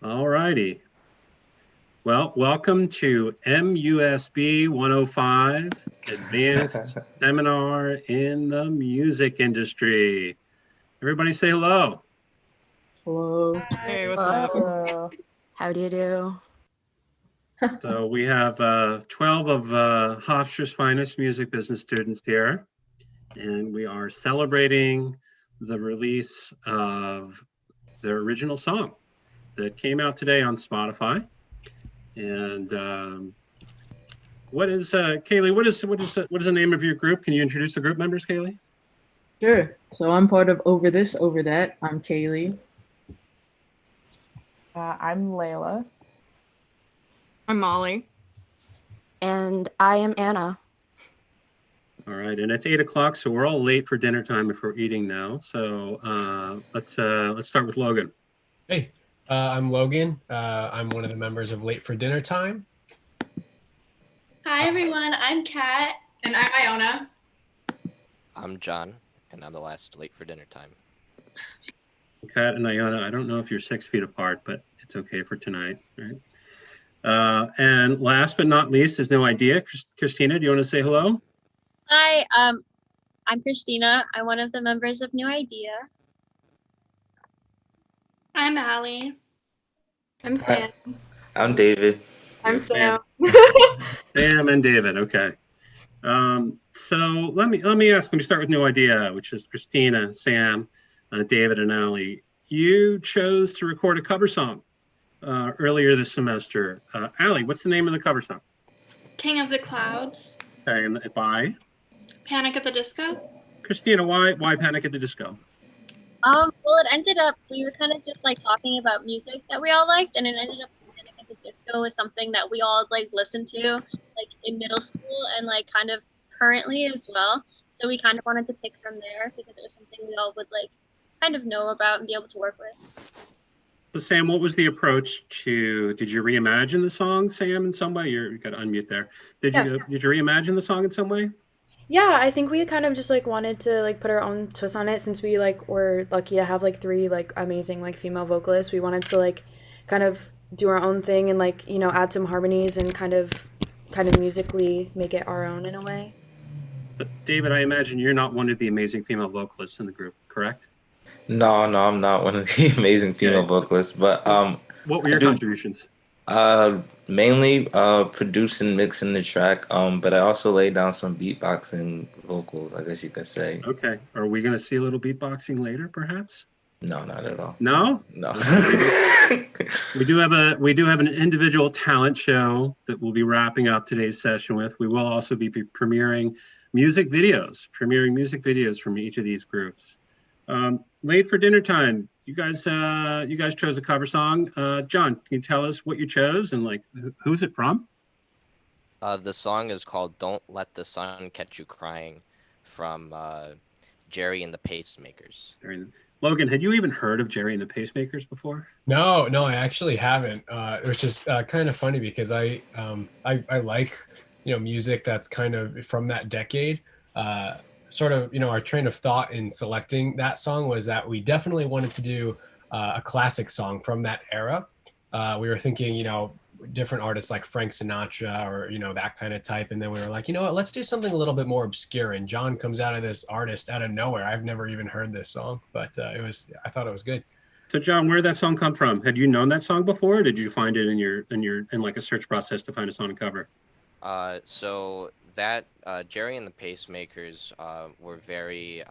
All righty. Well, welcome to MUSB 105, Advanced Seminar in the Music Industry. Everybody say hello. Hello. Hey, what's up? How do you do? So we have 12 of Hofstra's finest music business students here, and we are celebrating the release of their original song that came out today on Spotify. And what is Kaylee? What is the name of your group? Can you introduce the group members, Kaylee? Sure. So I'm part of Over This, Over That. I'm Kaylee. I'm Layla. I'm Molly. And I am Anna. All right, and it's 8 o'clock, so we're all late for dinner time if we're eating now. So let's start with Logan. Hey, I'm Logan. I'm one of the members of Late for Dinner Time. Hi everyone, I'm Kat. And I'm Iona. I'm John, and I'm the last Late for Dinner Time. Kat and Iona, I don't know if you're 6 feet apart, but it's okay for tonight, right? And last but not least is No Idea. Christina, do you want to say hello? Hi, I'm Christina. I'm one of the members of New Idea. I'm Allie. I'm Sam. I'm David. I'm Sam. Sam and David. Okay. So let me start with No Idea, which is Christina, Sam, David, and Allie. You chose to record a cover song earlier this semester. Allie, what's the name of the cover song? King of the Clouds. Okay, and by Panic at the Disco. Christina. Why Panic at the Disco? Well, it ended up, we were kind of just like talking about music that we all liked, and it ended up Panic at the Disco was something that we all like listened to like in middle school and like kind of currently as well. So we kind of wanted to pick from there because it was something we all would like kind of know about and be able to work with. So Sam, what was the approach to? Did you reimagine the song, Sam, in some way? You got to unmute there. Did you reimagine the song in some way? Yeah, I think we kind of just like wanted to like put our own twist on it since we like were lucky to have like 3 like amazing like female vocalists. We wanted to like kind of do our own thing and like, you know, add some harmonies and kind of musically make it our own in a way. David, I imagine you're not one of the amazing female vocalists in the group, correct? No, I'm not one of the amazing female vocalists, but what were your contributions? Mainly producing, mixing the track, but I also laid down some beatboxing vocals, I guess you could say. Okay, are we going to see a little beatboxing later, perhaps? No, not at all. No. We do have an individual talent show that we'll be wrapping up today's session with. We will also be premiering music videos from each of these groups. Late for Dinner Time. You guys chose a cover song. John, can you tell us what you chose and like who's it from? The song is called "Don't Let the Sun Catch You Crying" from Jerry and the Pacemakers. Logan, had you even heard of Jerry and the Pacemakers before? No, I actually haven't. It was just kind of funny because I like, you know, music that's kind of from that decade. Sort of, you know, our train of thought in selecting that song was that we definitely wanted to do a classic song from that era. We were thinking, you know, different artists like Frank Sinatra or, you know, that kind of type. And then we were like, you know what, let's do something a little bit more obscure. And John comes out of this artist out of nowhere. I've never even heard this song, but I thought it was good. So John, where did that song come from? Had you known that song before? Or did you find it in like a search process to find a song to cover? So that Jerry and the Pacemakers were very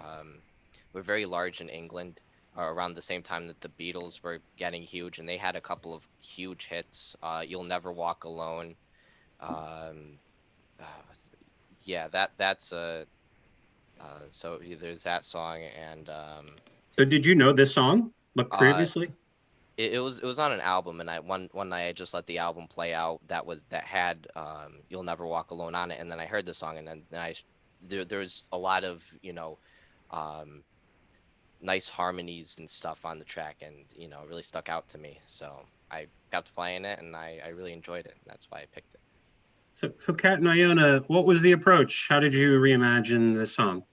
large in England around the same time that the Beatles were getting huge, and they had a couple of huge hits. "You'll Never Walk Alone." So there's that song, and So did you know this song previously? It was on an album, and one night I just let the album play out that had "You'll Never Walk Alone" on it, and then I heard the song, and then there was a lot of, you know, nice harmonies and stuff on the track, and, you know, it really stuck out to me. So I got to playing it, and I really enjoyed it. And that's why I picked it. So Kat and Iona, what was the approach? How did you reimagine this song?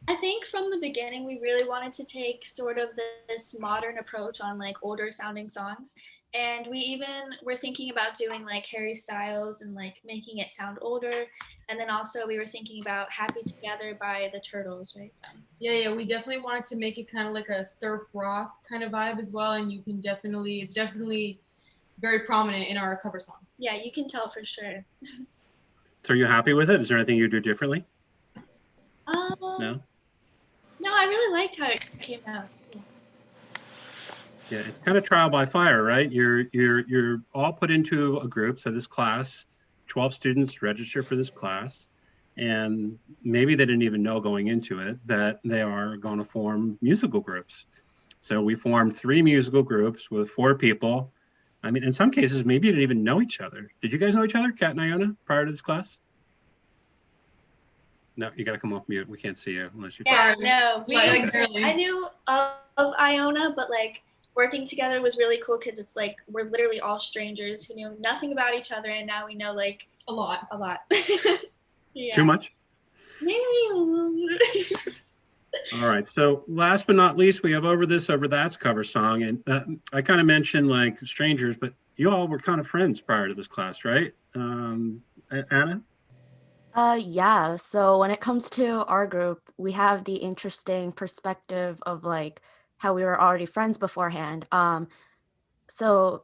I think from the beginning, we really wanted to take sort of this modern approach on like older sounding songs And we even were thinking about doing like Harry Styles and like making it sound older. And then also we were thinking about Happy Together by the Turtles, right? Yeah, we definitely wanted to make it kind of like a surf rock kind of vibe as well. And it's definitely very prominent in our cover song. Yeah, you can tell for sure. So are you happy with it? Is there anything you'd do differently? No? No, I really liked how it came out. Yeah, it's kind of trial by fire, right? You're all put into a group. So this class, 12 students register for this class, and maybe they didn't even know going into it that they are going to form musical groups. So we formed 3 musical groups with 4 people. I mean, in some cases, maybe you didn't even know each other. Did you guys know each other, Kat and Iona, prior to this class? No, you got to come off mute. We can't see you unless you. Yeah, no. Barely. I knew of Iona, but like working together was really cool because it's like we're literally all strangers who knew nothing about each other, and now we know like A lot. a lot. Yeah. Too much? All right. So last but not least, we have Over This, Over That's cover song. And I kind of mentioned like strangers, but you all were kind of friends prior to this class, right? Anna? Yeah, so when it comes to our group, we have the interesting perspective of like how we were already friends beforehand. So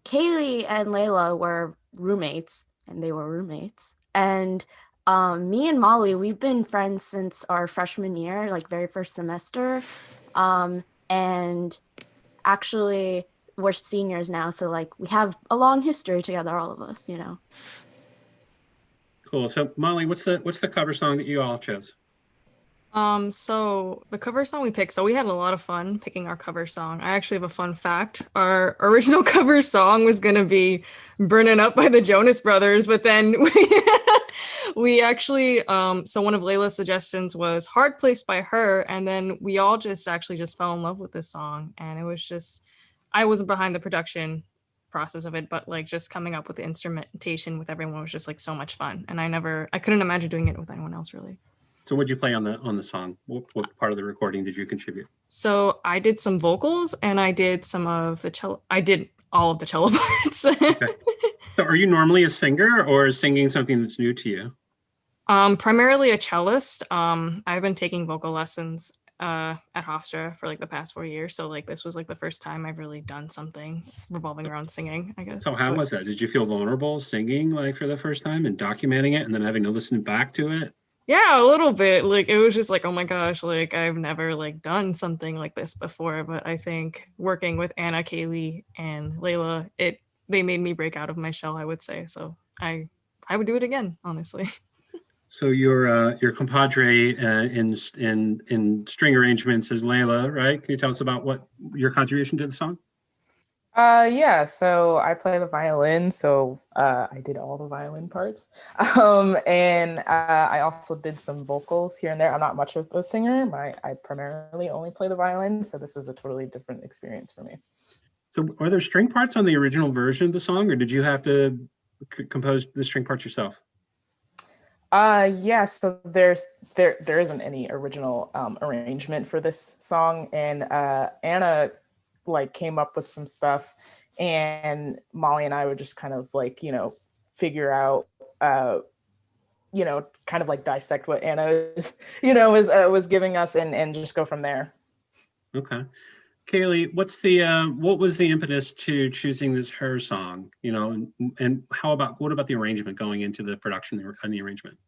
Kaylee and Layla were roommates, and they were roommates. And me and Molly, we've been friends since our freshman year, like very first semester. And actually, we're seniors now, so like we have a long history together, all of us, you know. Cool. So Molly, what's the cover song that you all chose? So the cover song we picked, so we had a lot of fun picking our cover song. I actually have a fun fact. Our original cover song was gonna be Burnin' Up by the Jonas Brothers, but then we actually, so one of Layla's suggestions was Hard Place by Her, and then we all just fell in love with this song. And it was just, I wasn't behind the production process of it, but like just coming up with the instrumentation with everyone was just like so much fun. And I couldn't imagine doing it with anyone else really. So what'd you play on the song? What part of the recording did you contribute? So I did some vocals and I did some of the cello. I did all of the cello parts. Okay. So are you normally a singer or is singing something that's new to you? Primarily a cellist. I've been taking vocal lessons at Hofstra for like the past 4 years. So like this was like the first time I've really done something revolving around singing, I guess. So how was that? Did you feel vulnerable singing like for the first time and documenting it and then having to listen back to it? Yeah, a little bit. Like it was just like, oh my gosh, like I've never like done something like this before. But I think working with Anna, Kaylee, and Layla, they made me break out of my shell, I would say. So I would do it again, honestly. So your compadre in string arrangements is Layla, right? Can you tell us about what your contribution to the song? Yeah, so I play the violin, so I did all the violin parts. And I also did some vocals here and there. I'm not much of a singer. I primarily only play the violin, so this was a totally different experience for me. So are there string parts on the original version of the song, or did you have to compose the string parts yourself? Yeah, so there isn't any original arrangement for this song, and Anna like came up with some stuff, and Molly and I would just kind of like, figure out, kind of like dissect what Anna, was giving us and just go from there. Okay. Kaylee, what was the impetus to choosing this Her song, and what about the arrangement going into the production and the arrangement?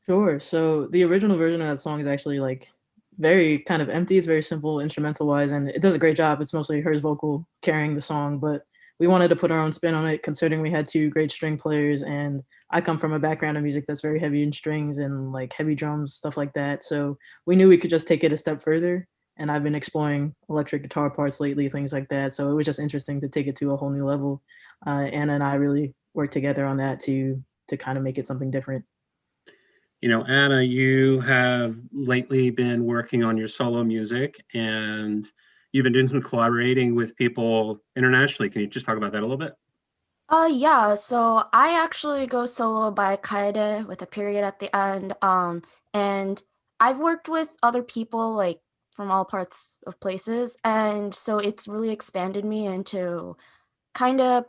Sure. So the original version of that song is actually like very kind of empty. It's very simple instrumental wise, and it does a great job. It's mostly Her's vocal carrying the song, but we wanted to put our own spin on it considering we had 2 great string players, and I come from a background of music that's very heavy in strings and like heavy drums, stuff like that. So we knew we could just take it a step further, and I've been exploring electric guitar parts lately, things like that. So it was just interesting to take it to a whole new level. Anna and I really worked together on that to kind of make it something different. Anna, you have lately been working on your solo music and you've been doing some collaborating with people internationally. Can you just talk about that a little bit? Yeah, so I actually go solo by Kaede with a period at the end. And I've worked with other people like from all parts of places. And so it's really expanded me into kind of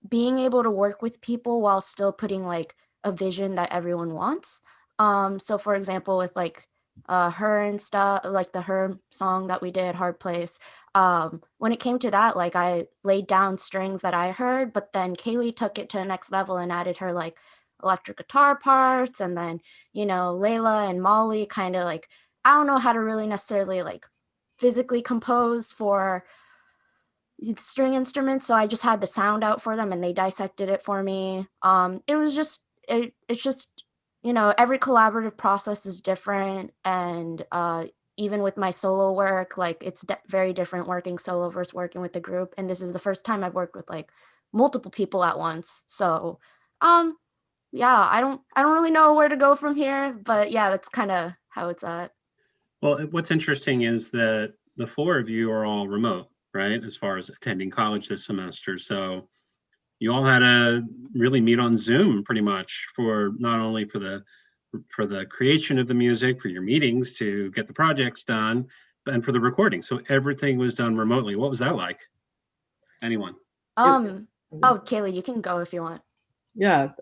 being able to work with people while still putting like a vision that everyone wants. So for example, with like her and stuff, like the her song that we did, Hard Place, when it came to that, like I laid down strings that I heard, but then Kaylee took it to the next level and added her like electric guitar parts, and then, you know, Layla and Molly kind of like, I don't know how to really necessarily like physically compose for string instruments, so I just had the sound out for them and they dissected it for me. It was just it's just, you know, every collaborative process is different, and even with my solo work, like it's very different working solo versus working with the group, and this is the first time I've worked with like multiple people at once. So yeah, I don't really know where to go from here, but yeah, that's kind of how it's at. Well, what's interesting is that the four of you are all remote, right? As far as attending college this semester. So you all had to really meet on Zoom pretty much for not only for the creation of the music, for your meetings to get the projects done, and for the recording. So everything was done remotely. What was that like? Anyone? Oh, Kaylee, you can go if you want. Yeah,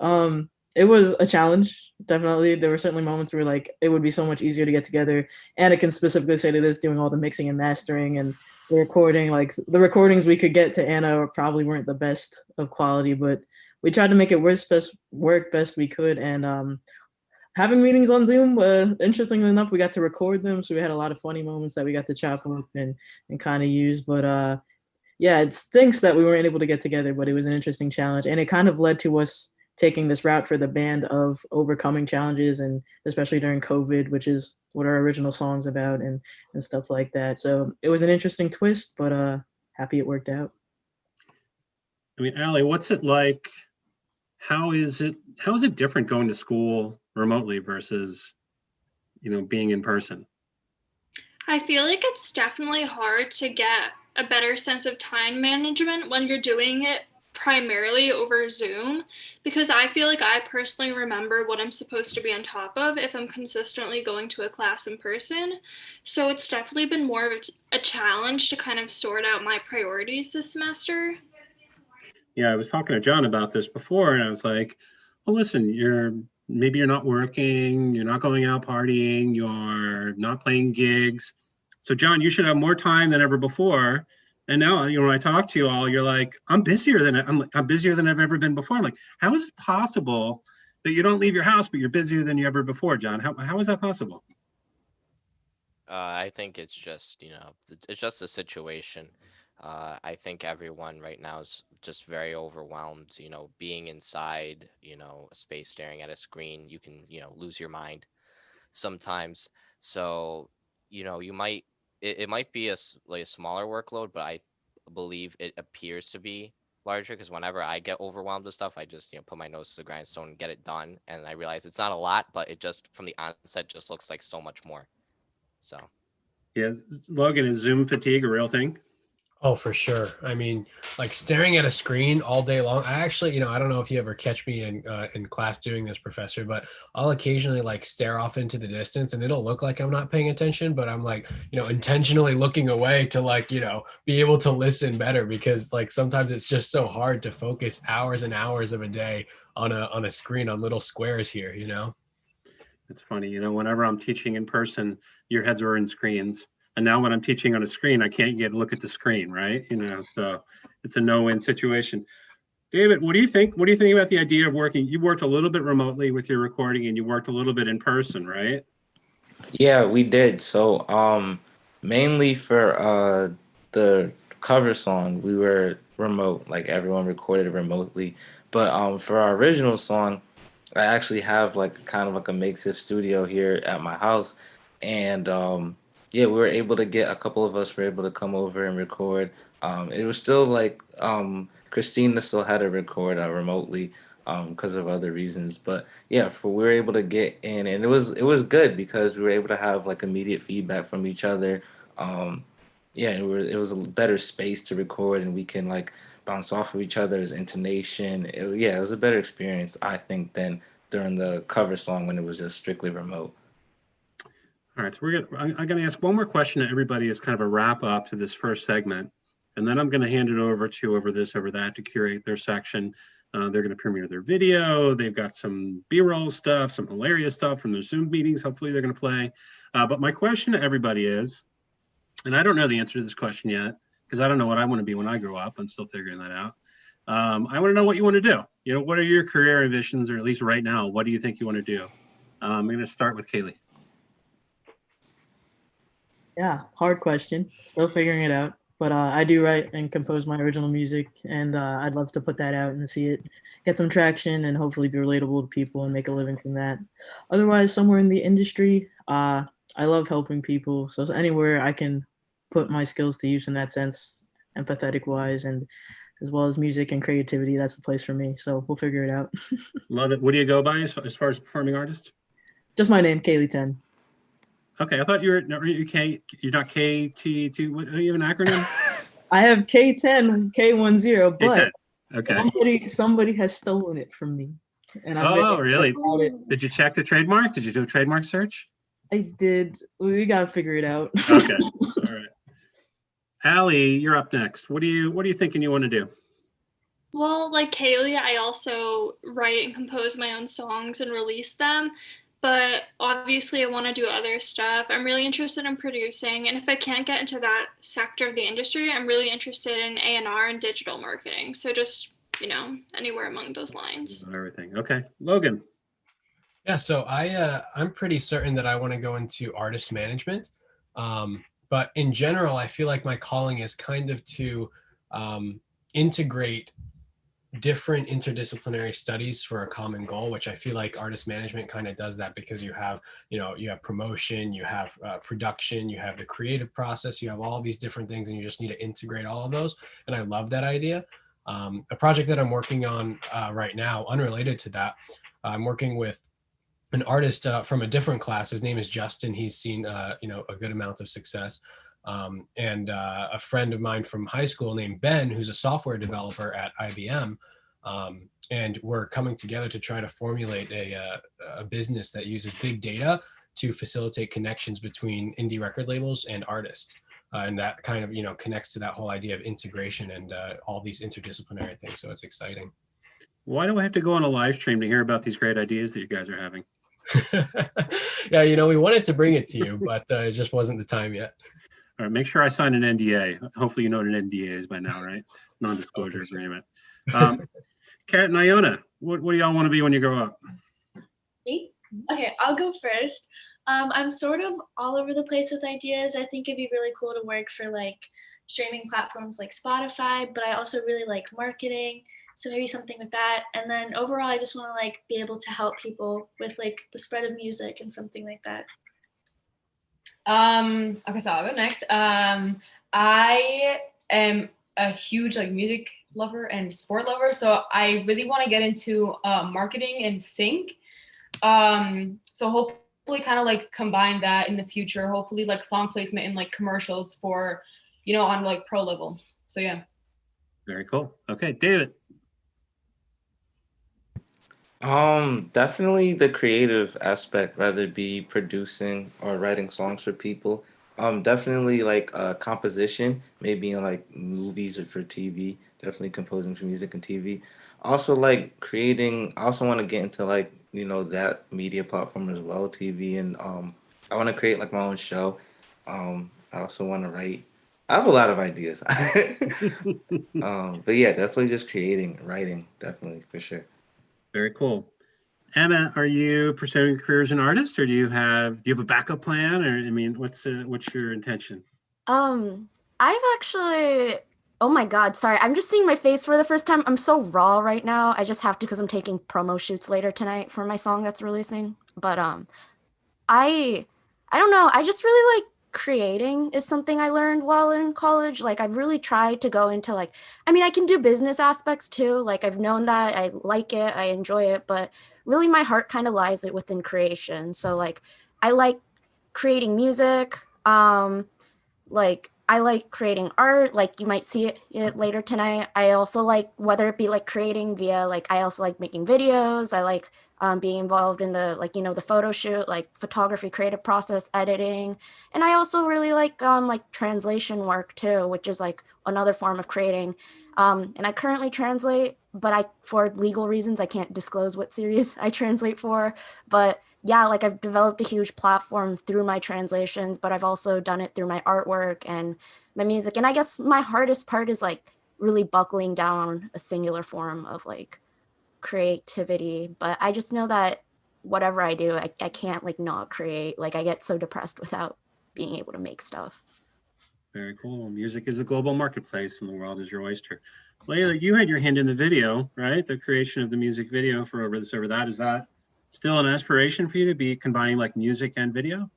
it was a challenge, definitely. There were certainly moments where like it would be so much easier to get together. And I can specifically say to this, doing all the mixing and mastering and the recording, like the recordings we could get to Anna probably weren't the best of quality, but we tried to make it work best we could. And having meetings on Zoom, interestingly enough, we got to record them, so we had a lot of funny moments that we got to chop up and kind of use. But yeah, it stinks that we weren't able to get together, but it was an interesting challenge, and it kind of led to us taking this route for the band of overcoming challenges, and especially during COVID, which is what our original song's about, and stuff like that. So it was an interesting twist, but happy it worked out. I mean, Allie, what's it like? How is it different going to school remotely versus, you know, being in person? I feel like it's definitely hard to get a better sense of time management when you're doing it primarily over Zoom, because I feel like I personally remember what I'm supposed to be on top of if I'm consistently going to a class in person. So it's definitely been more of a challenge to kind of sort out my priorities this semester. Yeah, I was talking to John about this before, and I was like, well, listen, maybe you're not working, you're not going out partying, you're not playing gigs. So John, you should have more time than ever before. And now, you know, when I talk to you all, you're like, I'm busier than I've ever been before. I'm like, how is it possible that you don't leave your house, but you're busier than you ever before, John? How is that possible? I think it's just, it's just a situation. I think everyone right now is just very overwhelmed, being inside, a space staring at a screen. You can, lose your mind sometimes. So, it might be like a smaller workload, but I believe it appears to be larger because whenever I get overwhelmed with stuff, I just, put my nose to the grindstone and get it done. And I realize it's not a lot, but it just from the onset just looks like so much more. So yeah, Logan, is Zoom fatigue a real thing? Oh, for sure. I mean, like staring at a screen all day long. I actually, I don't know if you ever catch me in class doing this, Professor, but I'll occasionally like stare off into the distance, and it'll look like I'm not paying attention, but I'm like, intentionally looking away to like, be able to listen better, because like sometimes it's just so hard to focus hours and hours of a day on a screen on little squares here. It's funny, whenever I'm teaching in person, your heads are in screens. And now when I'm teaching on a screen, I can't get a look at the screen, right? So it's a no-win situation. David, what do you think? What do you think about the idea of working? You worked a little bit remotely with your recording, and you worked a little bit in person, right? Yeah, we did. So mainly for the cover song, we were remote, like everyone recorded remotely. But for our original song, I actually have like kind of like a makeshift studio here at my house, and yeah, we were able to get a couple of us were able to come over and record. It was still like Christina still had to record remotely because of other reasons, but yeah, for we were able to get in, and it was good because we were able to have like immediate feedback from each other. Um, yeah, it was a better space to record, and we can like bounce off of each other's intonation. Yeah, it was a better experience, I think, than during the cover song when it was just strictly remote. All right, so I'm gonna ask one more question to everybody as kind of a wrap up to this first segment. And then I'm gonna hand it over to over that to curate their section. They're gonna premiere their video. They've got some B-roll stuff, some hilarious stuff from their Zoom meetings. Hopefully they're gonna play. But my question to everybody is, and I don't know the answer to this question yet, because I don't know what I wanna be when I grow up. I'm still figuring that out. I wanna know what you wanna do. You know, what are your career ambitions, or at least right now, what do you think you wanna do? I'm gonna start with Kaylee. Yeah, hard question. Still figuring it out. But I do write and compose my original music, and I'd love to put that out and see it get some traction and hopefully be relatable to people and make a living from that. Otherwise, somewhere in the industry, I love helping people. So anywhere I can put my skills to use in that sense, empathetic wise, and as well as music and creativity, that's the place for me. So we'll figure it out. Love it. What do you go by as far as performing artist? Just my name, Kaylee 10. Okay, I thought you were you're not KT2. What, do you have an acronym? I have K10, K10, but K10. Okay. somebody has stolen it from me. And I'm really? Did you check the trademark? Did you do a trademark search? I did. We gotta figure it out. Okay. All right. Allie, you're up next. What are you thinking you want to do? Well, like Kaylee, I also write and compose my own songs and release them. But obviously I want to do other stuff. I'm really interested in producing, and if I can't get into that sector of the industry, I'm really interested in A&R and digital marketing. So just, anywhere among those lines. Everything. Okay. Logan. Yeah, so I'm pretty certain that I want to go into artist management. But in general, I feel like my calling is kind of to integrate different interdisciplinary studies for a common goal, which I feel like artist management kind of does that, because you have promotion, you have production, you have the creative process, you have all these different things, and you just need to integrate all of those. And I love that idea. A project that I'm working on right now, unrelated to that, I'm working with an artist from a different class. His name is Justin. He's seen a good amount of success. And a friend of mine from high school named Ben, who's a software developer at IBM. And we're coming together to try to formulate a business that uses big data to facilitate connections between indie record labels and artists. And that kind of, connects to that whole idea of integration and all these interdisciplinary things. So it's exciting. Why do I have to go on a live stream to hear about these great ideas that you guys are having? Yeah, we wanted to bring it to you, but it just wasn't the time yet. All right, make sure I sign an NDA. Hopefully you know what an NDA is by now, right? Non-disclosure agreement. Kat and Iona, what do y'all want to be when you grow up? Me? Okay, I'll go first. I'm sort of all over the place with ideas. I think it'd be really cool to work for like streaming platforms like Spotify, but I also really like marketing. So maybe something with that. And then overall, I just want to like be able to help people with like the spread of music and something like that. Okay, so I'll go next. I am a huge like music lover and sport lover, so I really want to get into marketing and sync. So hopefully kind of like combine that in the future, hopefully like song placement and like commercials for, on like pro level. So yeah. Very cool. Okay, David. Definitely the creative aspect, whether it be producing or writing songs for people. Definitely like composition, maybe in like movies or for TV. Definitely composing for music and TV. Also like creating. I also want to get into like that media platform as well, TV, and I want to create like my own show. I also want to write. I have a lot of ideas. But yeah, definitely just writing, definitely for sure. Very cool. Anna, are you pursuing a career as an artist, or do you have a backup plan, or what's your intention? I've actually, oh my God, sorry, I'm just seeing my face for the first time. I'm so raw right now. I just have to because I'm taking promo shoots later tonight for my song that's releasing. But I don't know. I just really like creating is something I learned while in college. Like I've really tried to go into like, I can do business aspects too. Like I've known that I like it, I enjoy it, but really my heart kind of lies within creation. So like I like creating music, like I like creating art, like you might see it later tonight. I also like, whether it be like creating via, like, I also like making videos. I like being involved in the, like, the photo shoot, like photography, creative process, editing. And I also really like translation work too, which is like another form of creating. And I currently translate, but for legal reasons, I can't disclose what series I translate for. But yeah, like I've developed a huge platform through my translations, but I've also done it through my artwork and my music. And I guess my hardest part is like really buckling down a singular form of like creativity. But I just know that whatever I do, I can't like not create. Like I get so depressed without being able to make stuff. Very cool. Music is a global marketplace and the world is your oyster. Layla, you had your hand in the video, right? The creation of the music video for Over This Over That. Is that still an aspiration for you to be combining like music and video?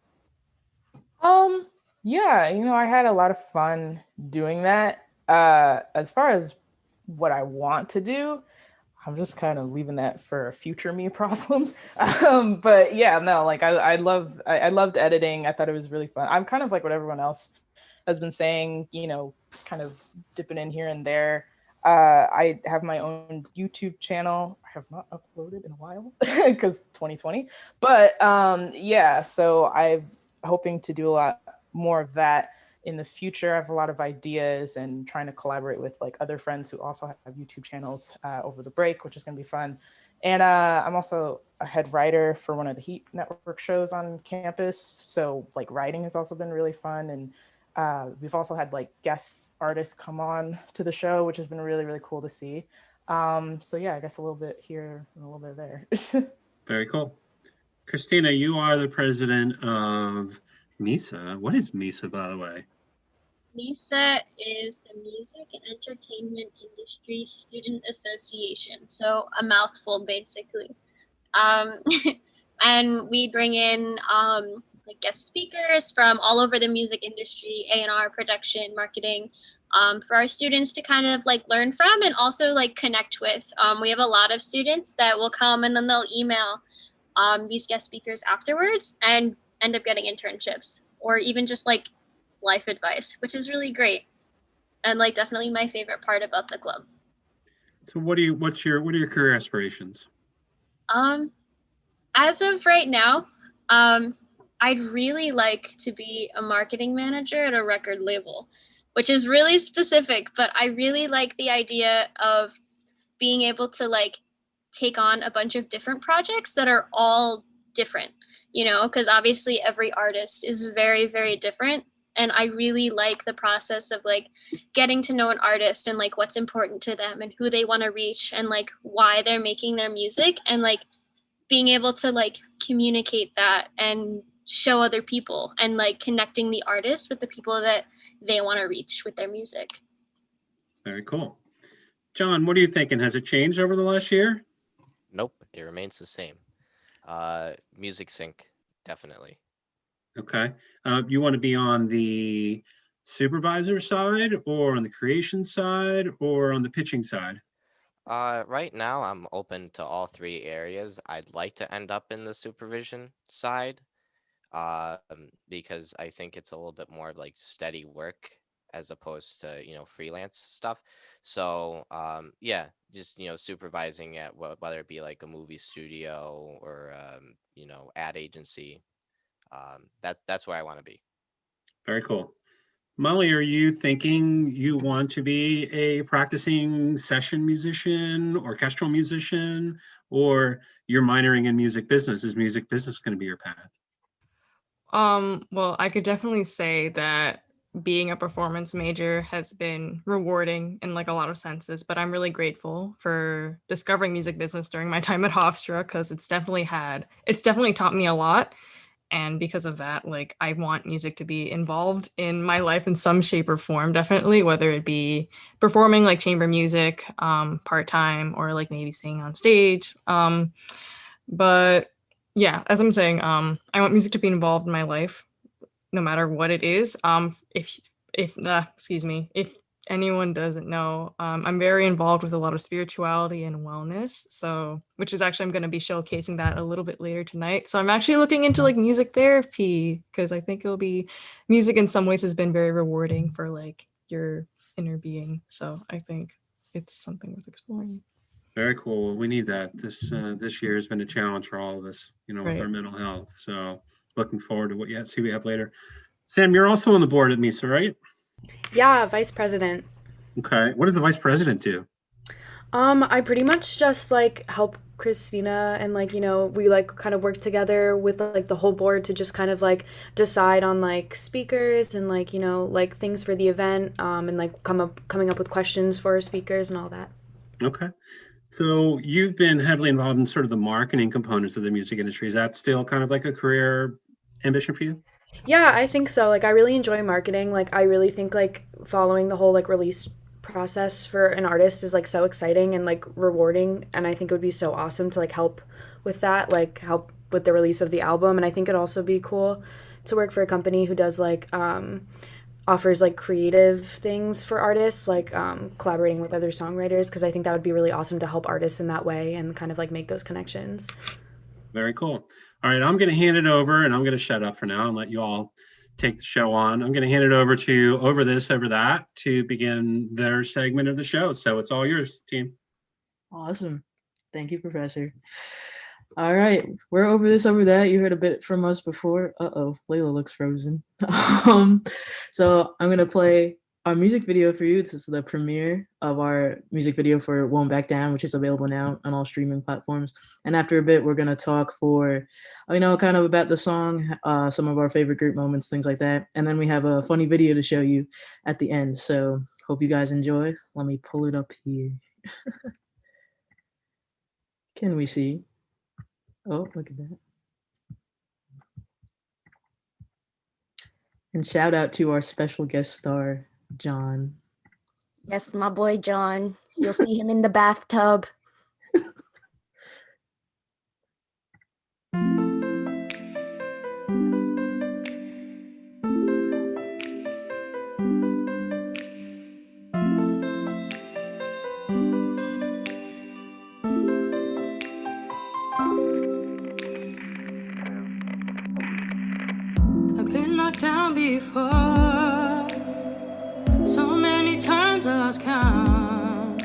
Yeah, I had a lot of fun doing that. As far as what I want to do, I'm just kind of leaving that for a future me problem. But yeah, no, like I loved editing. I thought it was really fun. I'm kind of like what everyone else has been saying, kind of dipping in here and there. I have my own YouTube channel. I have not uploaded in a while because 2020. But yeah, so I'm hoping to do a lot more of that in the future. I have a lot of ideas and trying to collaborate with like other friends who also have YouTube channels over the break, which is going to be fun. And I'm also a head writer for one of the Heat Network shows on campus. So like writing has also been really fun. And we've also had like guest artists come on to the show, which has been really, really cool to see. So yeah, I guess a little bit here and a little bit there. Very cool. Christina, you are the president of MISA. What is MISA, by the way? MISA is the Music and Entertainment Industry Student Association. So a mouthful, basically. And we bring in like guest speakers from all over the music industry, A&R, production, marketing, for our students to kind of like learn from and also like connect with. We have a lot of students that will come and then they'll email these guest speakers afterwards and end up getting internships or even just like life advice, which is really great. And like definitely my favorite part about the club. So what are your career aspirations? As of right now, I'd really like to be a marketing manager at a record label, which is really specific, but I really like the idea of being able to like take on a bunch of different projects that are all different, because obviously every artist is very, very different. And I really like the process of like getting to know an artist and like what's important to them and who they want to reach and like why they're making their music and like being able to like communicate that and show other people and like connecting the artist with the people that they want to reach with their music. Very cool. John, what are you thinking? Has it changed over the last year? Nope, it remains the same. Music sync, definitely. Okay. You want to be on the supervisor side or on the creation side or on the pitching side? Right now, I'm open to all three areas. I'd like to end up in the supervision side, because I think it's a little bit more like steady work as opposed to freelance stuff. So yeah, just supervising at whether it be like a movie studio or ad agency. That's where I want to be. Very cool. Molly, are you thinking you want to be a practicing session musician, orchestral musician, or you're minoring in music business? Is music business going to be your path? Well, I could definitely say that being a performance major has been rewarding in like a lot of senses, but I'm really grateful for discovering music business during my time at Hofstra because it's definitely taught me a lot. And because of that, like I want music to be involved in my life in some shape or form, definitely, whether it be performing like chamber music part-time or like maybe singing on stage. But yeah, as I'm saying, I want music to be involved in my life, no matter what it is. If anyone doesn't know, I'm very involved with a lot of spirituality and wellness. So, which is actually, I'm going to be showcasing that a little bit later tonight. So I'm actually looking into like music therapy because I think music in some ways has been very rewarding for like your inner being. So I think it's something worth exploring. Very cool. We need that. This year has been a challenge for all of us, with Right. our mental health. So looking forward to what we have later. Sam, you're also on the board at MUSB, right? Yeah, vice president. Okay. What does the vice president do? I pretty much just like help Christina and like, we like kind of work together with like the whole board to just kind of like decide on like speakers and like, like things for the event, and like coming up with questions for speakers and all that. Okay. So you've been heavily involved in sort of the marketing components of the music industry. Is that still kind of like a career ambition for you? Yeah, I think so. Like I really enjoy marketing. Like I really think like following the whole like release process for an artist is like so exciting and like rewarding, and I think it would be so awesome to like help with that, like help with the release of the album. And I think it'd also be cool to work for a company who does like offers like creative things for artists, like collaborating with other songwriters, because I think that would be really awesome to help artists in that way and kind of like make those connections. Very cool. All right, I'm going to hand it over, and I'm going to shut up for now and let you all take the show on. I'm going to hand it over to Over This, Over That to begin their segment of the show. So it's all yours, team. Awesome. Thank you, Professor. All right, we're Over This, Over That. You heard a bit from us before. Uh-oh, Layla looks frozen. So I'm going to play our music video for you. This is the premiere of our music video for Won't Back Down, which is available now on all streaming platforms. And after a bit, we're going to talk for, kind of about the song, some of our favorite group moments, things like that. And then we have a funny video to show you at the end. So hope you guys enjoy. Let me pull it up here. Can we see? Oh, look at that. And shout out to our special guest star, John. Yes, my boy John. You'll see him in the bathtub. I've been knocked down before. So many times I lost count.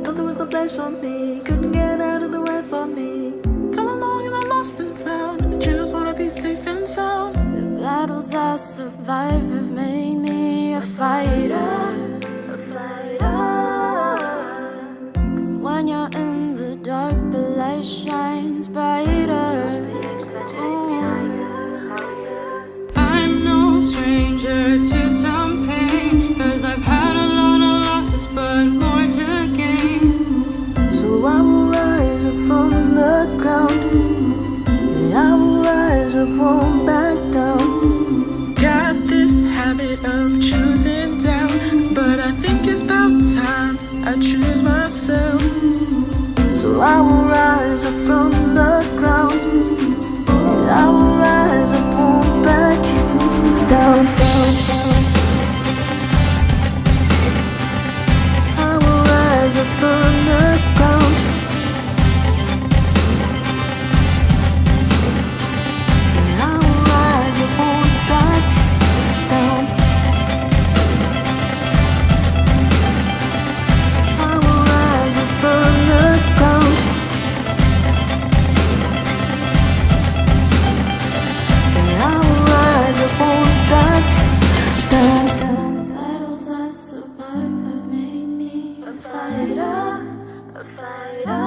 Thought there was no place for me. Couldn't get out of the way for me. So long and I lost and found. I just wanna be safe and sound. The battles I survive have made me a fighter. Cause when you're in the dark, the light shines brighter. I'm no stranger to some pain. Cause I've had a lot of losses, but more to gain. So I will rise up from the ground. Yeah, I will rise up, won't back down. Got this habit of choosing down, but I think it's about time I choose myself. So I will rise up from the ground. Yeah, I will rise up, won't back down, down, down. I will rise up from the ground. And I will rise up, won't back down. I will rise up from the ground. And I will rise up, won't back down. Battles I survive have made me a fighter, a fighter.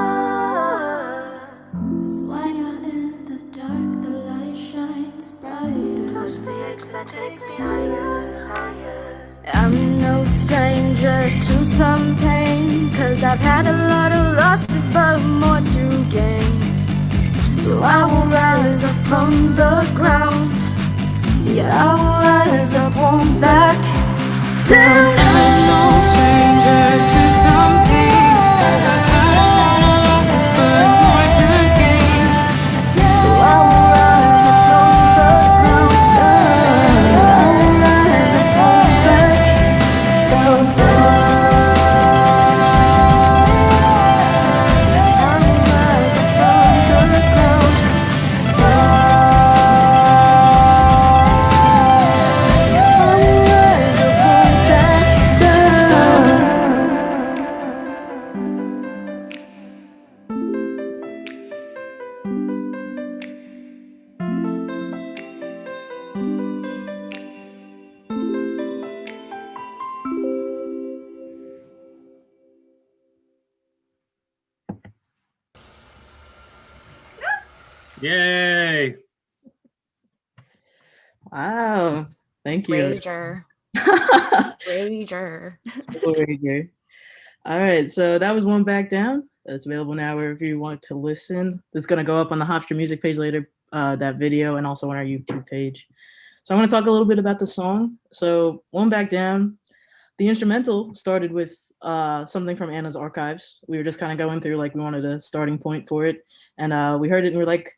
Cause when you're in the dark, the light shines brighter. Cause the edge that take me higher, higher. I'm no stranger to some pain. Cause I've had a lot of losses, but more to gain. So I will rise up from the ground. Yeah, I will rise up, won't back down. I'm no stranger to some pain. Cause I've had a lot of losses, but more to gain. So I will rise up from the ground. I will rise up, won't back Yay! Wow. Thank you. Rager. Rager. Rager. All right, so that was One Back Down. That's available now wherever you want to listen. It's going to go up on the Hofstra Music page later, that video, and also on our YouTube page. So I want to talk a little bit about the song. So One Back Down, the instrumental started with something from Anna's archives. We were just kind of going through, like, we wanted a starting point for it. And we heard it and we were like,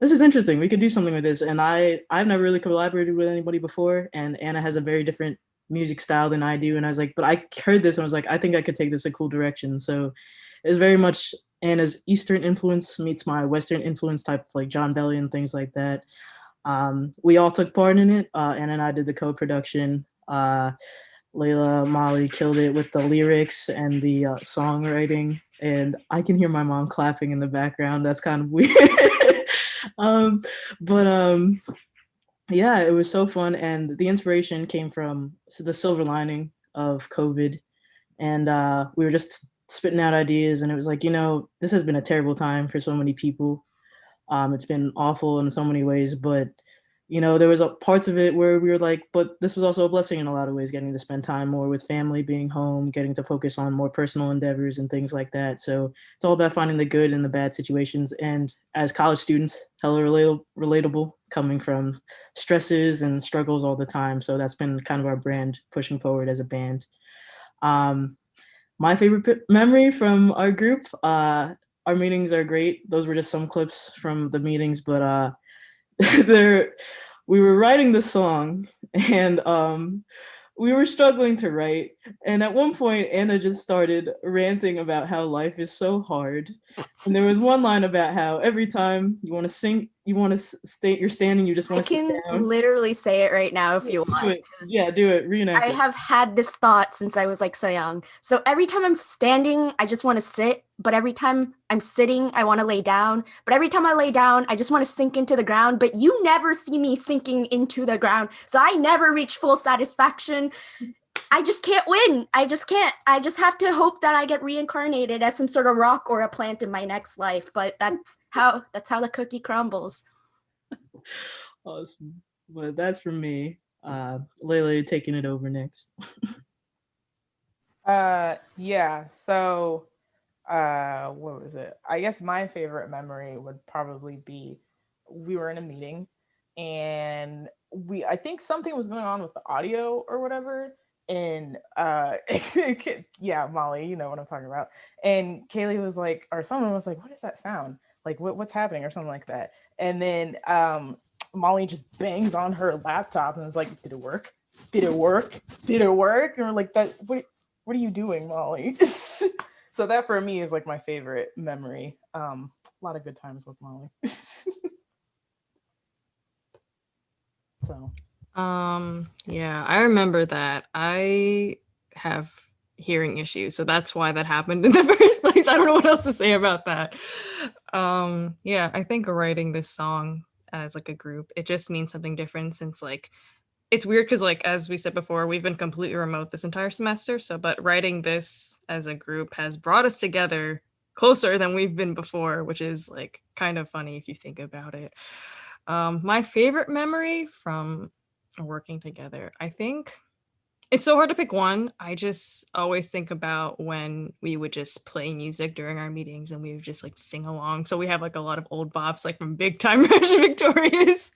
this is interesting. We could do something with this. And I've never really collaborated with anybody before. And Anna has a very different music style than I do. And I was like, but I heard this and I was like, I think I could take this a cool direction. So it was very much Anna's Eastern influence meets my Western influence type, like John Bellion and things like that. We all took part in it. Anna and I did the co-production. Layla, Molly killed it with the lyrics and the songwriting. And I can hear my mom clapping in the background. That's kind of weird. Yeah, it was so fun. And the inspiration came from the silver lining of COVID. And we were just spitting out ideas. And it was like, this has been a terrible time for so many people. It's been awful in so many ways. But, there was parts of it where we were like, but this was also a blessing in a lot of ways, getting to spend time more with family, being home, getting to focus on more personal endeavors and things like that. So it's all about finding the good in the bad situations. And as college students, hella relatable, coming from stresses and struggles all the time. So that's been kind of our brand pushing forward as a band. My favorite memory from our group, our meetings are great. Those were just some clips from the meetings, but we were writing the song and we were struggling to write. And at one point, Anna just started ranting about how life is so hard. And there was one line about how every time you want to sing, you want to you're standing, you just want to sit down. I can literally say it right now if you want. Do it. Reenact it. I have had this thought since I was like so young. So every time I'm standing, I just want to sit. But every time I'm sitting, I want to lay down. But every time I lay down, I just want to sink into the ground. But you never see me sinking into the ground. So I never reach full satisfaction. I just can't win. I just can't. I just have to hope that I get reincarnated as some sort of rock or a plant in my next life. But that's how the cookie crumbles. Awesome. But that's from me. Layla, taking it over next. Yeah. So, what was it? I guess my favorite memory would probably be we were in a meeting and I think something was going on with the audio or whatever. And yeah, Molly, you know what I'm talking about. And Kaylee was like, or someone was like, what is that sound? Like what's happening or something like that. And then Molly just bangs on her laptop and is like, did it work? Did it work? Did it work? And we're like, what are you doing, Molly? So that for me is like my favorite memory. A lot of good times with Molly. So yeah, I remember that. I have hearing issues, so that's why that happened in the first place. I don't know what else to say about that. Yeah, I think writing this song as like a group, it just means something different since like it's weird because like as we said before, we've been completely remote this entire semester. So but writing this as a group has brought us together closer than we've been before, which is like kind of funny if you think about it. My favorite memory from working together, I think it's so hard to pick one. I just always think about when we would just play music during our meetings and we would just like sing along. So we have like a lot of old bops like from Big Time Rush and Victorious,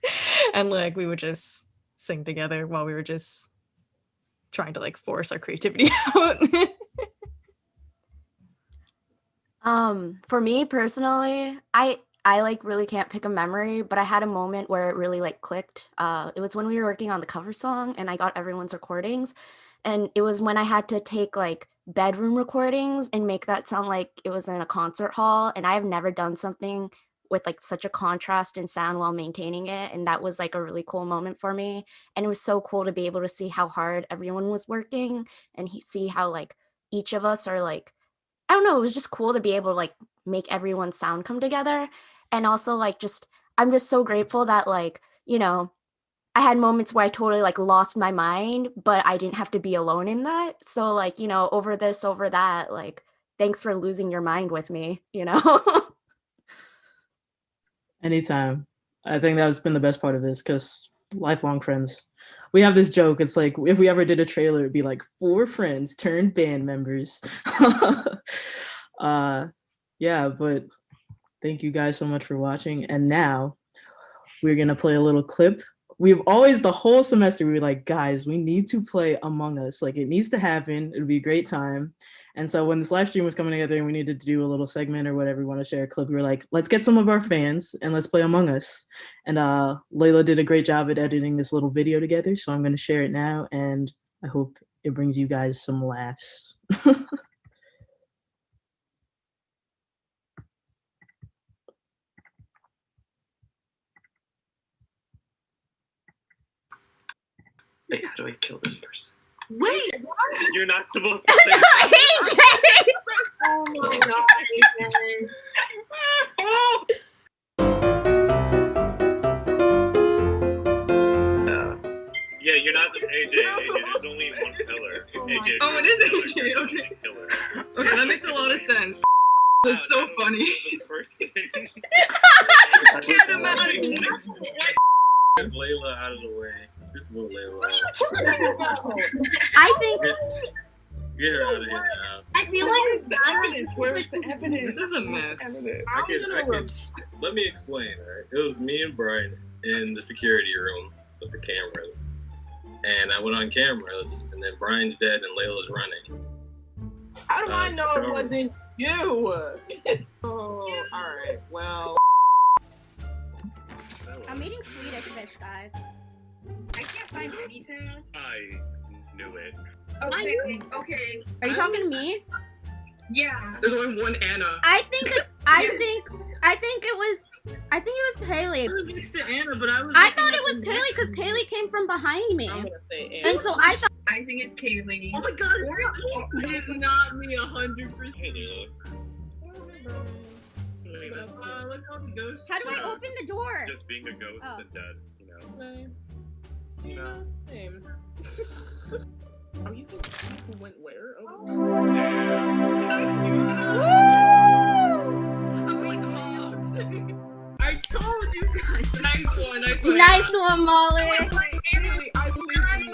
and like we would just sing together while we were just trying to like force our creativity out. For me personally, I like really can't pick a memory, but I had a moment where it really like clicked. It was when we were working on the cover song and I got everyone's recordings. And it was when I had to take like bedroom recordings and make that sound like it was in a concert hall. And I have never done something with like such a contrast in sound while maintaining it. And that was like a really cool moment for me. And it was so cool to be able to see how hard everyone was working and see how like each of us are like, I don't know, it was just cool to be able to like make everyone's sound come together. And also like I'm just so grateful that like, I had moments where I totally like lost my mind, but I didn't have to be alone in that. So like, over this, over that, like, thanks for losing your mind with me, Anytime. I think that's been the best part of this because lifelong friends. We have this joke. It's like if we ever did a trailer, it'd be like 4 friends turned band members. Yeah, but thank you guys so much for watching. And now we're gonna play a little clip. We've always the whole semester we were like, guys, we need to play Among Us. Like it needs to happen. It'll be a great time. And so when this live stream was coming together and we needed to do a little segment or whatever, we want to share a clip, we were like, let's get some of our fans and let's play Among Us. And Layla did a great job at editing this little video together. So I'm going to share it now. And I hope it brings you guys some laughs. Wait, how do I kill this person? Wait, what? You're not supposed to say AJ! Oh my god, AJ. Yeah, you're not just AJ. There's only one killer. AJ. Oh, it is AJ. Okay. Okay, that makes a lot of sense. That's so funny. I can't imagine. Get Layla out of the way. Just move Layla out. I think. Get her out of here now. I feel like Where's the evidence? Where's the evidence? This is a mess. Let me explain, alright? It was me and Brian in the security room with the cameras. And I went on cameras, and then Brian's dead and Layla's running. How do I know it wasn't you? Oh, alright, well. I'm eating Swedish fish, guys. I can't find any tails. I knew it. Okay. Are you talking to me? Yeah. There's only one Anna. I think it was Kaylee. Next to Anna, but I thought it was Kaylee because Kaylee came from behind me. I'm gonna say Anna. And so I thought. I think it's Kaylee. Oh my god, it's not me 100%. Hey, Look how the ghost. How do I open the door? Just being a ghost and dead, you know. Same. Oh, you can see who went where? Oh. I'm like hogs. I told you guys. Nice one. Nice one, Molly. I believe in you.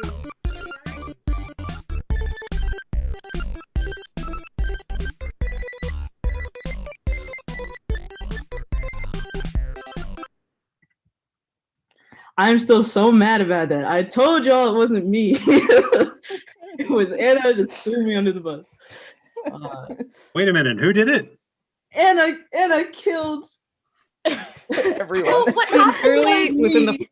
I'm still so mad about that. I told y'all it wasn't me. It was Anna just threw me under the bus. Wait a minute, who did it? Anna killed everyone. Well, what happened was the...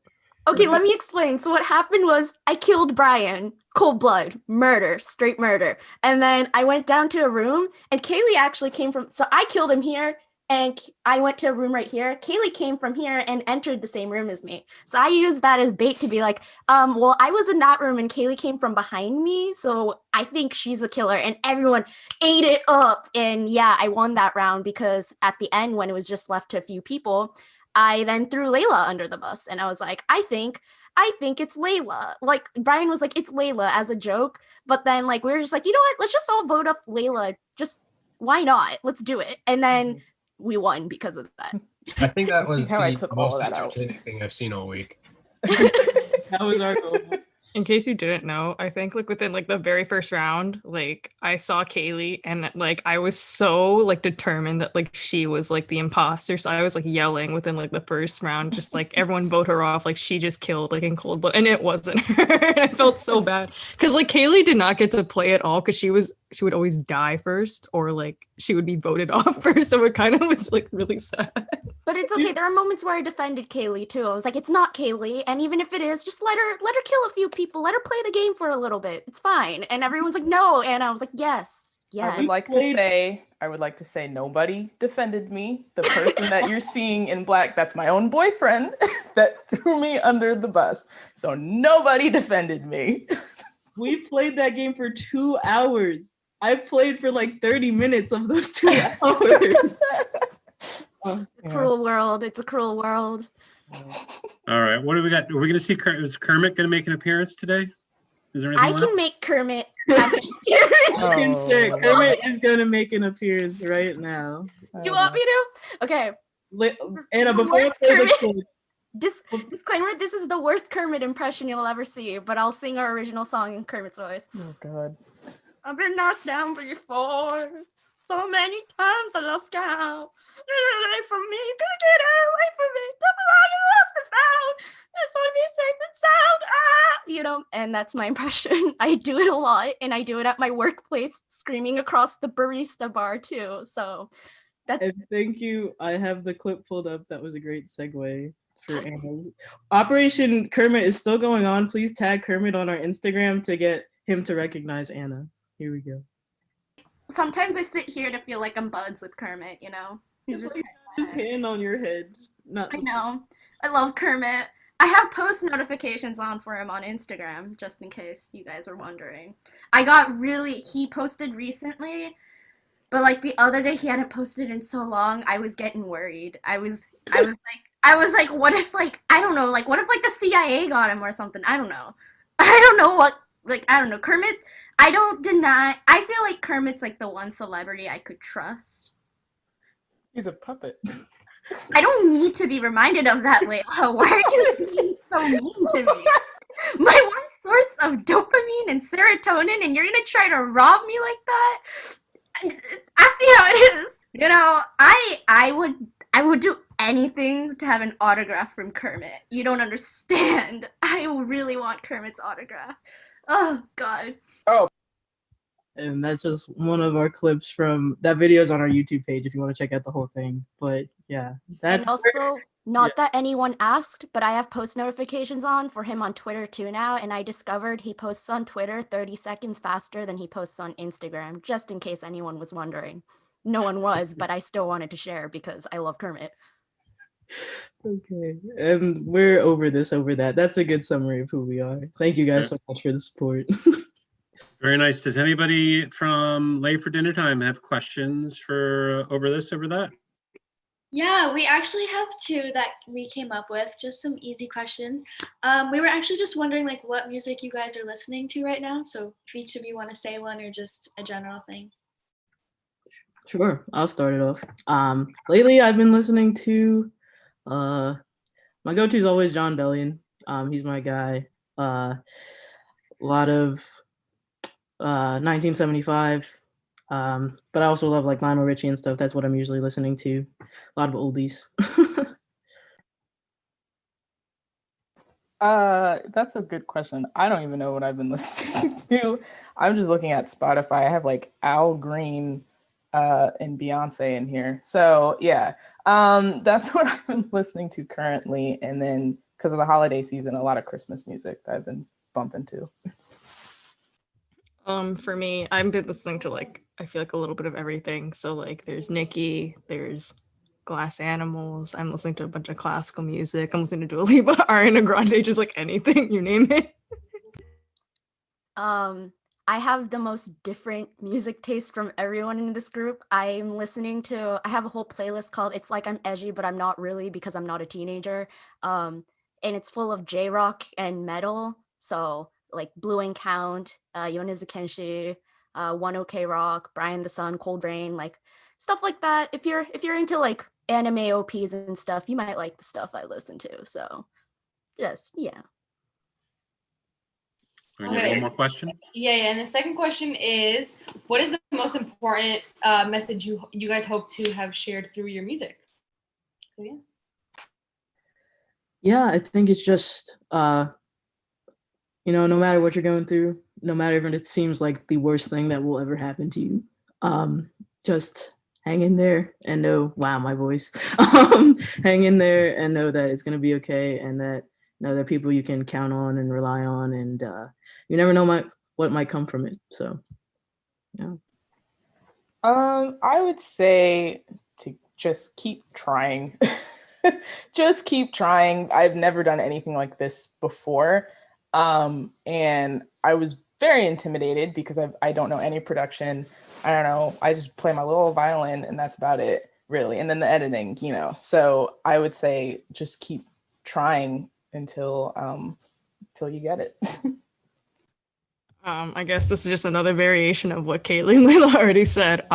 Okay, let me explain. So what happened was I killed Brian, cold blood, murder, straight murder. And then I went down to a room and Kaylee actually came from, so I killed him here and I went to a room right here. Kaylee came from here and entered the same room as me. So I used that as bait to be like, well, I was in that room and Kaylee came from behind me. So I think she's the killer and everyone ate it up. And yeah, I won that round because at the end when it was just left to a few people, I then threw Layla under the bus and I was like, I think it's Layla. Like Brian was like, it's Layla as a joke. But then like, we were just like, you know what? Let's just all vote off Layla. Just why not? Let's do it. And then we won because of that. I think that was how I took all most of that out. entertaining thing I've seen all week. That was our goal. In case you didn't know, I think like within like the very first round, like I saw Kaylee and like I was so like determined that like she was like the imposter. So I was like yelling within like the first round, just like everyone vote her off. Like she just killed like in cold blood, and it wasn't her. And I felt so bad because like Kaylee did not get to play at all because she would always die first or like she would be voted off first. So it kind of was like really sad. But it's okay. There are moments where I defended Kaylee too. I was like, it's not Kaylee. And even if it is, just let her kill a few people. Let her play the game for a little bit. It's fine. And everyone's like, no. And I was like, yes. I would like to say nobody defended me. The person that you're seeing in black, that's my own boyfriend that threw me under the bus. So nobody defended me. We played that game for 2 hours. I played for like 30 minutes of those 2 hours. Cruel world. It's a cruel world. All right, what do we got? Are we going to see is Kermit going to make an appearance today? Is there anything I can make Kermit. Kermit is going to make an appearance right now. You want me to? Okay. Anna, before I play the clip, Disclaimer, this is the worst Kermit impression you'll ever see, but I'll sing our original song in Kermit's voice. Oh, God. I've been knocked down before. So many times I lost count. Get away from me, gonna get away from me. Don't belong, you lost and found. Just want to be safe and sound. You know, and that's my impression. I do it a lot, and I do it at my workplace, screaming across the barista bar too. So that's. And thank you. I have the clip pulled up. That was a great segue for Anna. Operation Kermit is still going on. Please tag Kermit on our Instagram to get him to recognize Anna. Here we go. Sometimes I sit here to feel like I'm buds with Kermit, you know? He's just like his hand on your head. I know. I love Kermit. I have post notifications on for him on Instagram, just in case you guys were wondering. He posted recently, but like the other day he hadn't posted in so long, I was getting worried. I was like, what if what if the CIA got him or something? I don't know. I don't know. Kermit, I feel like Kermit's like the one celebrity I could trust. He's a puppet. I don't need to be reminded of that, Layla. Why are you being so mean to me? My one source of dopamine and serotonin, and you're gonna try to rob me like that? I see how it is. You know, I would do anything to have an autograph from Kermit. You don't understand. I really want Kermit's autograph. Oh, God. Oh. And that's just one of our clips from that video is on our YouTube page if you want to check out the whole thing. But yeah, that's and also not that anyone asked, but I have post notifications on for him on Twitter too now, and I discovered he posts on Twitter 30 seconds faster than he posts on Instagram, just in case anyone was wondering. No one was, but I still wanted to share because I love Kermit. Okay, and we're over that. That's a good summary of who we are. Thank you guys so much for the support. Very nice. Does anybody from Late for Dinner Time have questions for over that? Yeah, we actually have two that we came up with, just some easy questions. We were actually just wondering like what music you guys are listening to right now. So if each of you want to say one or just a general thing. Sure, I'll start it off. Lately I've been listening to my go-to is always John Bellion. He's my guy. A lot of 1975. But I also love like Lionel Richie and stuff. That's what I'm usually listening to. A lot of oldies. That's a good question. I don't even know what I've been listening to. I'm just looking at Spotify. I have like Al Green and Beyonce in here. So yeah, that's what I've been listening to currently. And then because of the holiday season, a lot of Christmas music that I've been bumping to. For me, I've been listening to like, I feel like a little bit of everything. So like there's Nicki, there's Glass Animals. I'm listening to a bunch of classical music. I'm listening to Dua Lipa, Ariana Grande, just like anything, you name it. I have the most different music taste from everyone in this group. I have a whole playlist called It's Like I'm Edgy, but I'm Not Really because I'm not a teenager. And it's full of J-rock and metal. So like Blue and Count, Yonezu Kenshi, One OK Rock, Brian the Sun, Cold Rain, like stuff like that. If you're into like anime OPs and stuff, you might like the stuff I listen to. So just yeah. Okay. One more question. Yeah. And the second question is, what is the most important message you guys hope to have shared through your music? So yeah. Yeah, I think it's just no matter what you're going through, no matter if it seems like the worst thing that will ever happen to you, just hang in there and know, wow, my voice, hang in there and know that it's going to be okay, and that there are people you can count on and rely on, and you never know what might come from it. So, yeah. I would say to just keep trying. Just keep trying. I've never done anything like this before. And I was very intimidated because I don't know any production. I don't know. I just play my little violin and that's about it, really. And then the editing, So I would say just keep trying until you get it. I guess this is just another variation of what Caitlin Layla already said.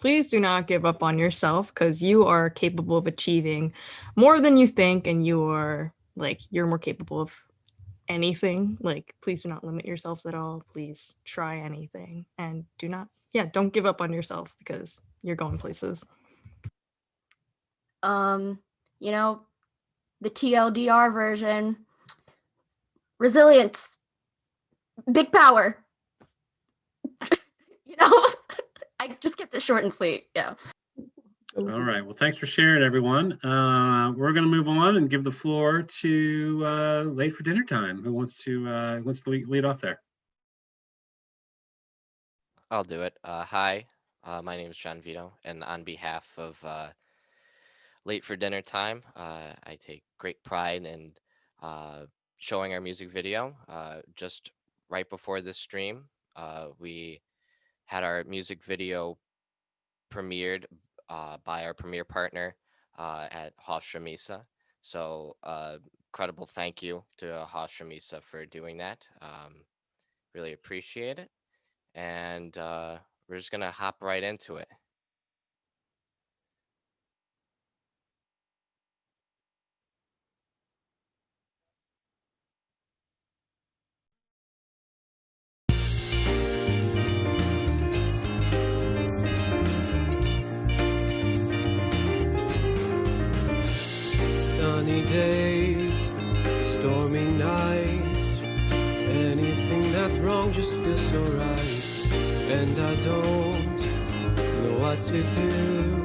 please do not give up on yourself, because you are capable of achieving more than you think, and you're more capable of anything. Like, please do not limit yourselves at all. Please try anything, and don't give up on yourself, because you're going places. The TLDR version, resilience, big power. I just kept it short and sweet. Yeah. All right. Well, thanks for sharing, everyone. We're going to move on and give the floor to Late for Dinner Time. Who wants to lead off there? I'll do it. Hi, my name is John Vito, and on behalf of Late for Dinner Time, I take great pride in showing our music video. Just right before this stream, we had our music video premiered by our premiere partner at Hofstra. So incredible thank you to Hofstra for doing that. Really appreciate it. And we're just gonna hop right into it. Sunny days, stormy nights, anything that's wrong just feels so right. And I don't know what to do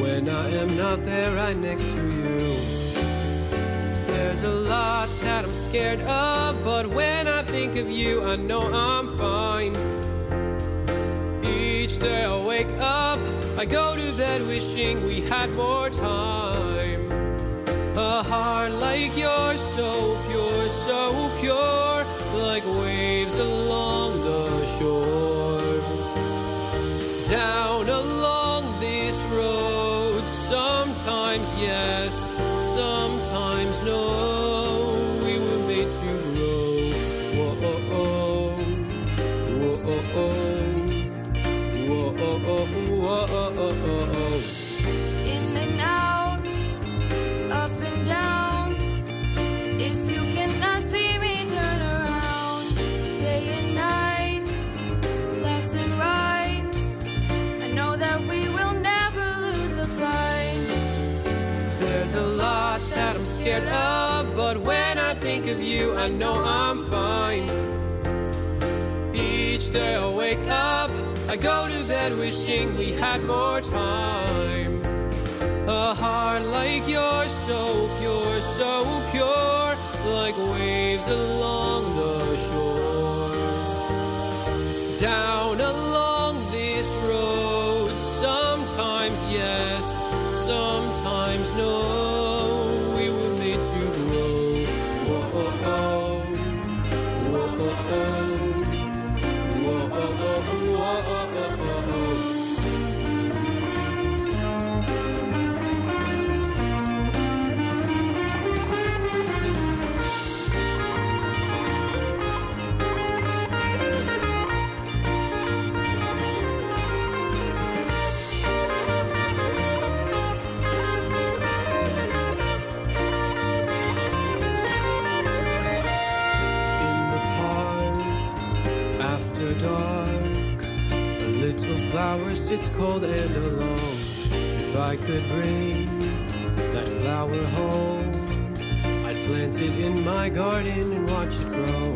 when I am not there right next to you. There's a lot that I'm scared of, but when I think of you, I know I'm fine. Each day I wake up, I go to bed wishing we had more time. A heart like yours, so pure, like waves along the shore. Down along this road, sometimes yes, sometimes no, we were made to grow. Whoa, whoa, whoa, whoa, whoa. In and out, up and down. If you cannot see me, turn around. Day and night, left and right. I know that we will never lose the fight. There's a lot that I'm scared of, but when I think of you, I know I'm fine. Each day I wake up, I go to bed wishing we had more time. A heart like yours, so pure, like waves along the shore. Down along this road, sometimes yes, sometimes no, we were made to grow. Whoa, whoa, whoa, whoa, whoa, whoa, whoa. Dark, a little flower sits cold and alone. If I could bring that flower home, I'd plant it in my garden and watch it grow.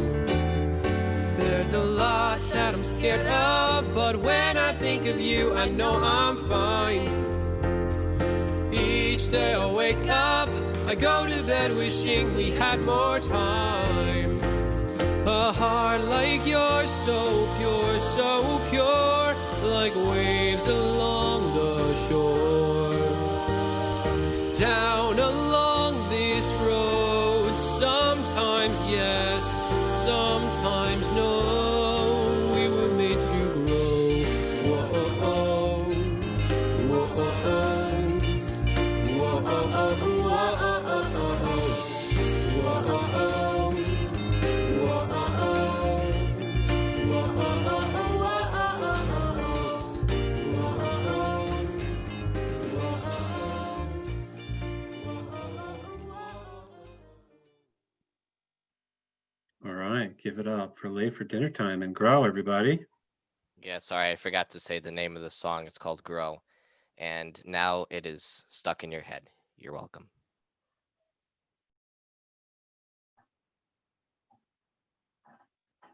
There's a lot that I'm scared of, but when I think of you, I know I'm fine. Each day I wake up, I go to bed wishing we had more time. A heart like yours, so pure, like waves along the shore. Down along this road, sometimes yes, sometimes no, we were made to grow. Whoa, whoa, whoa, whoa, whoa. give it up for Late for Dinner Time and Grow, everybody. Yeah, sorry, I forgot to say the name of the song. It's called Grow. And now it is stuck in your head. You're welcome.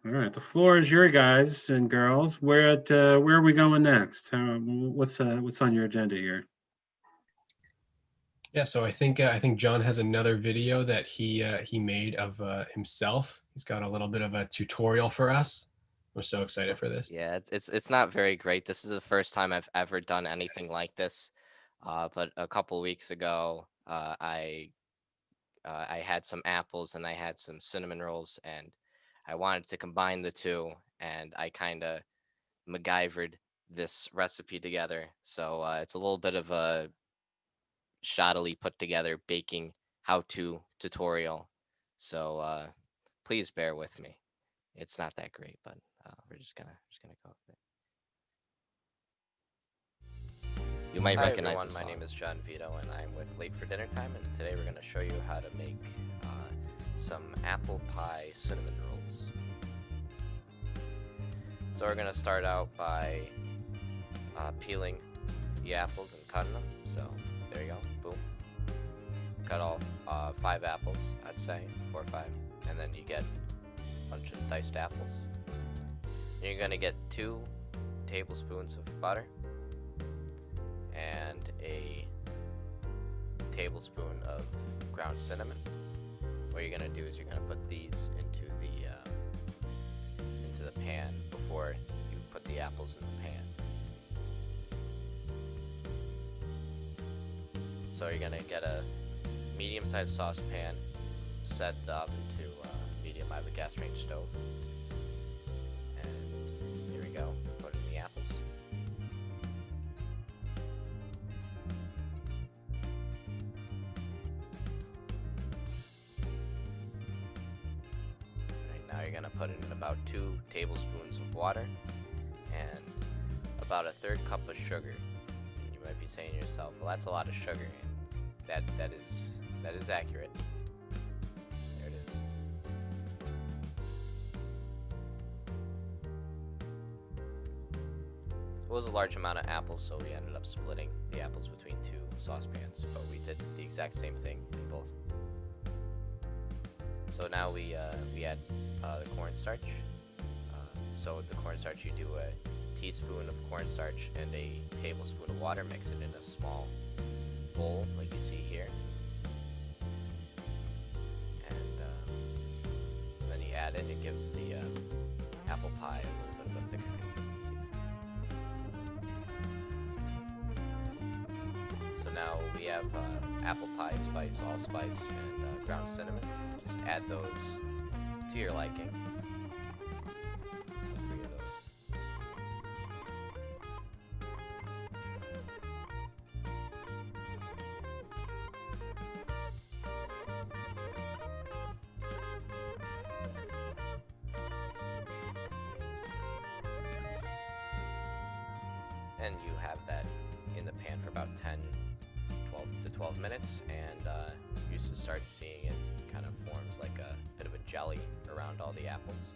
All right, the floor is your guys and girls. Where are we going next? What's on your agenda here? Yeah, so I think John has another video that he made of himself. He's got a little bit of a tutorial for us. We're so excited for this. Yeah, it's not very great. This is the first time I've ever done anything like this. But a couple weeks ago, I had some apples and I had some cinnamon rolls, and I wanted to combine the two, and I kind of MacGyvered this recipe together. So it's a little bit of a shoddily put together baking how-to tutorial. So please bear with me. It's not that great, but we're just gonna go with it. You might recognize everyone, my name is John Vito, and I'm with Late for Dinner Time, and today we're going to show you how to make some apple pie cinnamon rolls. So we're going to start out by peeling the apples and cutting them. So there you go, boom. Cut all 5 apples, I'd say, 4 or 5, and then you get a bunch of diced apples. And you're going to get 2 tablespoons of butter and a tablespoon of ground cinnamon. What you're gonna do is you're gonna put these into the pan before you put the apples in the pan. So you're gonna get a medium-sized saucepan, set the oven to medium. I have a gas range stove, and here we go. Put in the apples. Now you're going to put in about 2 tablespoons of water and about a 1/3 cup of sugar. And you might be saying to yourself, well, that's a lot of sugar, and that is accurate. There it is. It was a large amount of apples, so we ended up splitting the apples between 2 saucepans, but we did the exact same thing in both. So now we add the cornstarch. So with the cornstarch, you do a teaspoon of cornstarch and a tablespoon of water. Mix it in a small bowl, like you see here. And then you add it. It gives the apple pie a little bit of a thicker consistency. So now we have apple pie spice, allspice, and ground cinnamon. Just add those to your liking. 3 of those. And you have that in the pan for about 12 minutes, and you should start seeing it kind of forms like a bit of a jelly around all the apples.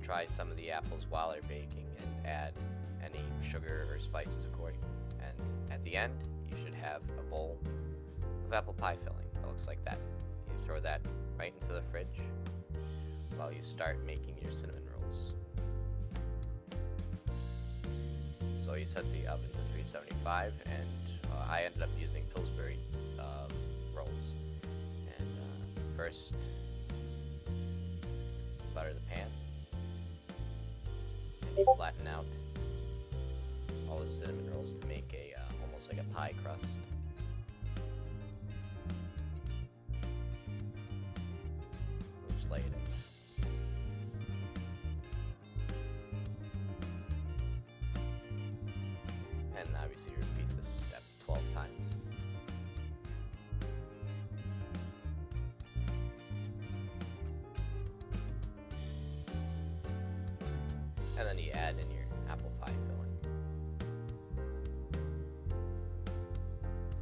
Try some of the apples while they're baking and add any sugar or spices accordingly. And at the end, you should have a bowl of apple pie filling that looks like that. You throw that right into the fridge while you start making your cinnamon rolls. So you set the oven to 375, and I ended up using Pillsbury rolls. And first, butter the pan, and you flatten out all the cinnamon rolls to make a almost like a pie crust. You just lay it in. And obviously repeat this step 12 times. And then you add in your apple pie filling.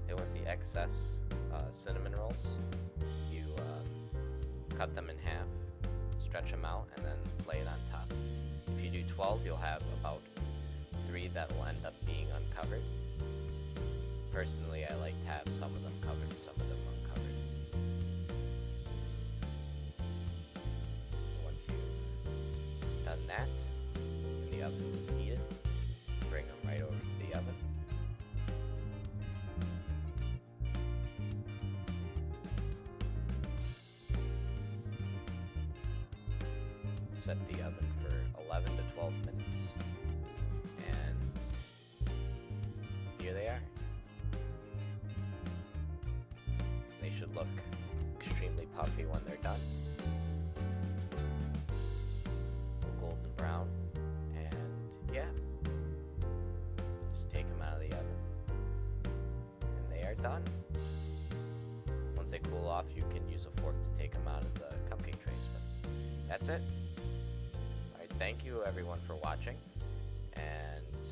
And with the excess cinnamon rolls, you cut them in half, stretch them out, and then lay it on top. If you do 12, you'll have about 3 that will end up being uncovered. Personally, I like to have some of them covered, some of them uncovered. Once you've done that, and the oven is heated, bring them right over to the oven. Set the oven for 11 to 12 minutes. And here they are. They should look extremely puffy when they're done. Golden brown. And yeah. Just take them out of the oven. And they are done. Once they cool off, you can use a fork to take them out of the cupcake trays. But that's it. Thank you everyone for watching, and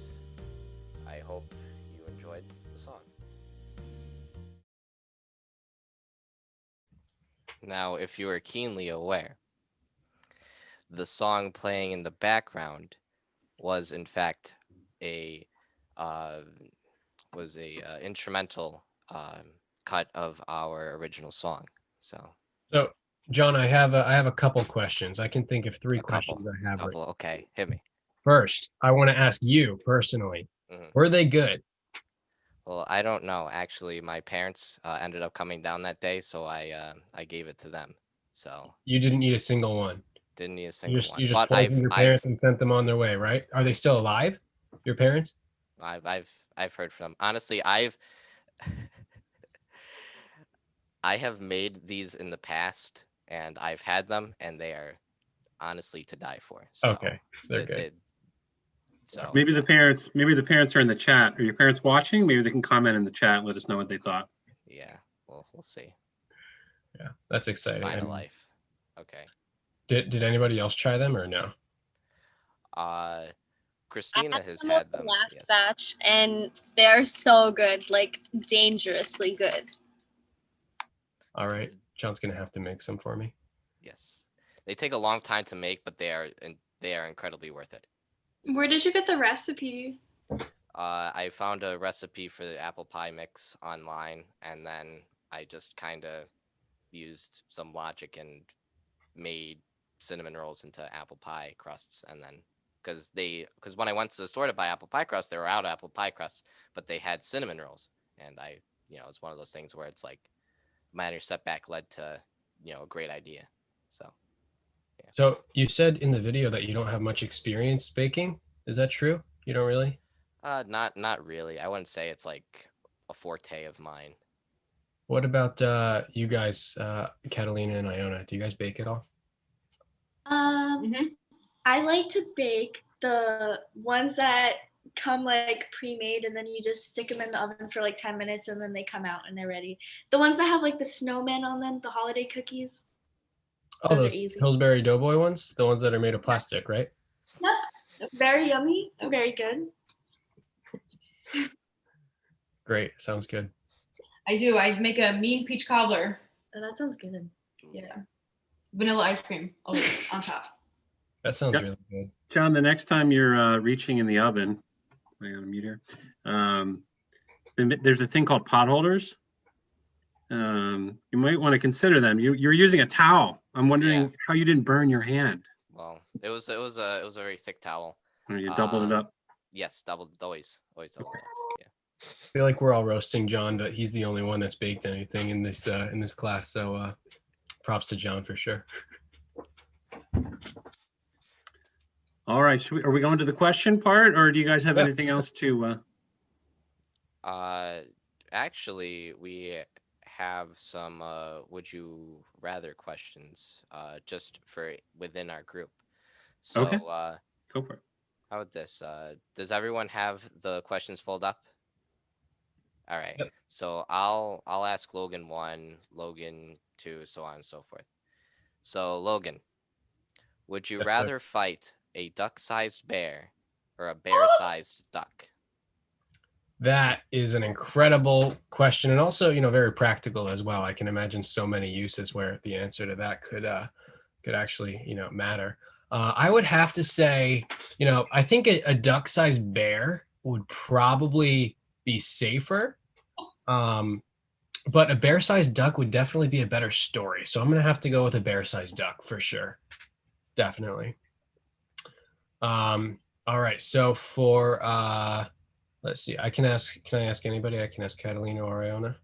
I hope you enjoyed the song. Now, if you are keenly aware, the song playing in the background was in fact a instrumental cut of our original song. So John, I have a couple questions. I can think of 3 questions I have. Okay, hit me. First, I want to ask you personally, were they good? Well, I don't know. Actually, my parents ended up coming down that day, so I gave it to them. So you didn't need a single one. Didn't need a single one. You just poisoned your parents and sent them on their way, right? Are they still alive? Your parents? I've heard from them. Honestly, I have made these in the past, and I've had them, and they are honestly to die for. So okay, they're good. So maybe the parents are in the chat. Are your parents watching? Maybe they can comment in the chat and let us know what they thought. Yeah, well, we'll see. Yeah, that's exciting. Sign of life. Okay. Did anybody else try them or no? Christina has had them. Last batch, and they're so good, like dangerously good. All right, John's gonna have to make some for me. Yes, they take a long time to make, but they are incredibly worth it. Where did you get the recipe? I found a recipe for the apple pie mix online, and then I just kind of used some logic and made cinnamon rolls into apple pie crusts, and then because when I went to the store to buy apple pie crust, they were out of apple pie crusts, but they had cinnamon rolls, and it's one of those things where it's like minor setback led to a great idea. So yeah. So you said in the video that you don't have much experience baking. Is that true? You don't really? Not really. I wouldn't say it's like a forte of mine. What about you guys, Catalina and Iona? Do you guys bake at all? I like to bake the ones that come like pre-made, and then you just stick them in the oven for like 10 minutes, and then they come out and they're ready. The ones that have like the snowman on them, the holiday cookies. Oh, Those the are easy. Pillsbury Doughboy ones, the ones that are made of plastic, right? Yep. Very yummy. Very good. Great. Sounds good. I do. I make a mean peach cobbler. Oh, that sounds good. Yeah. Vanilla ice cream always on top. That sounds really good. John, the next time you're reaching in the oven, I got a mute here. There's a thing called pot holders. You might want to consider them. You're using a towel. I'm wondering how you didn't burn your hand. Well, it was a very thick towel. Or you doubled it up. Yes, always doubled it up. Yeah. I feel like we're all roasting John, but he's the only one that's baked anything in this class. So props to John for sure. All right, are we going to the question part, or do you guys have anything else to? Actually, we have some would you rather questions just for within our group. So Okay. Go for it. How about this? Does everyone have the questions pulled up? All right. Yep. So I'll ask Logan 1, Logan 2, so on and so forth. So Logan, would you Yes, rather fight a duck-sized bear or a bear-sized duck? That is an incredible question, and also, very practical as well. I can imagine so many uses where the answer to that could actually, matter. I would have to say, I think a duck-sized bear would probably be safer. But a bear-sized duck would definitely be a better story. So I'm gonna have to go with a bear-sized duck for sure. Definitely. All right. So for let's see. Can I ask anybody? I can ask Catalina or Ariana.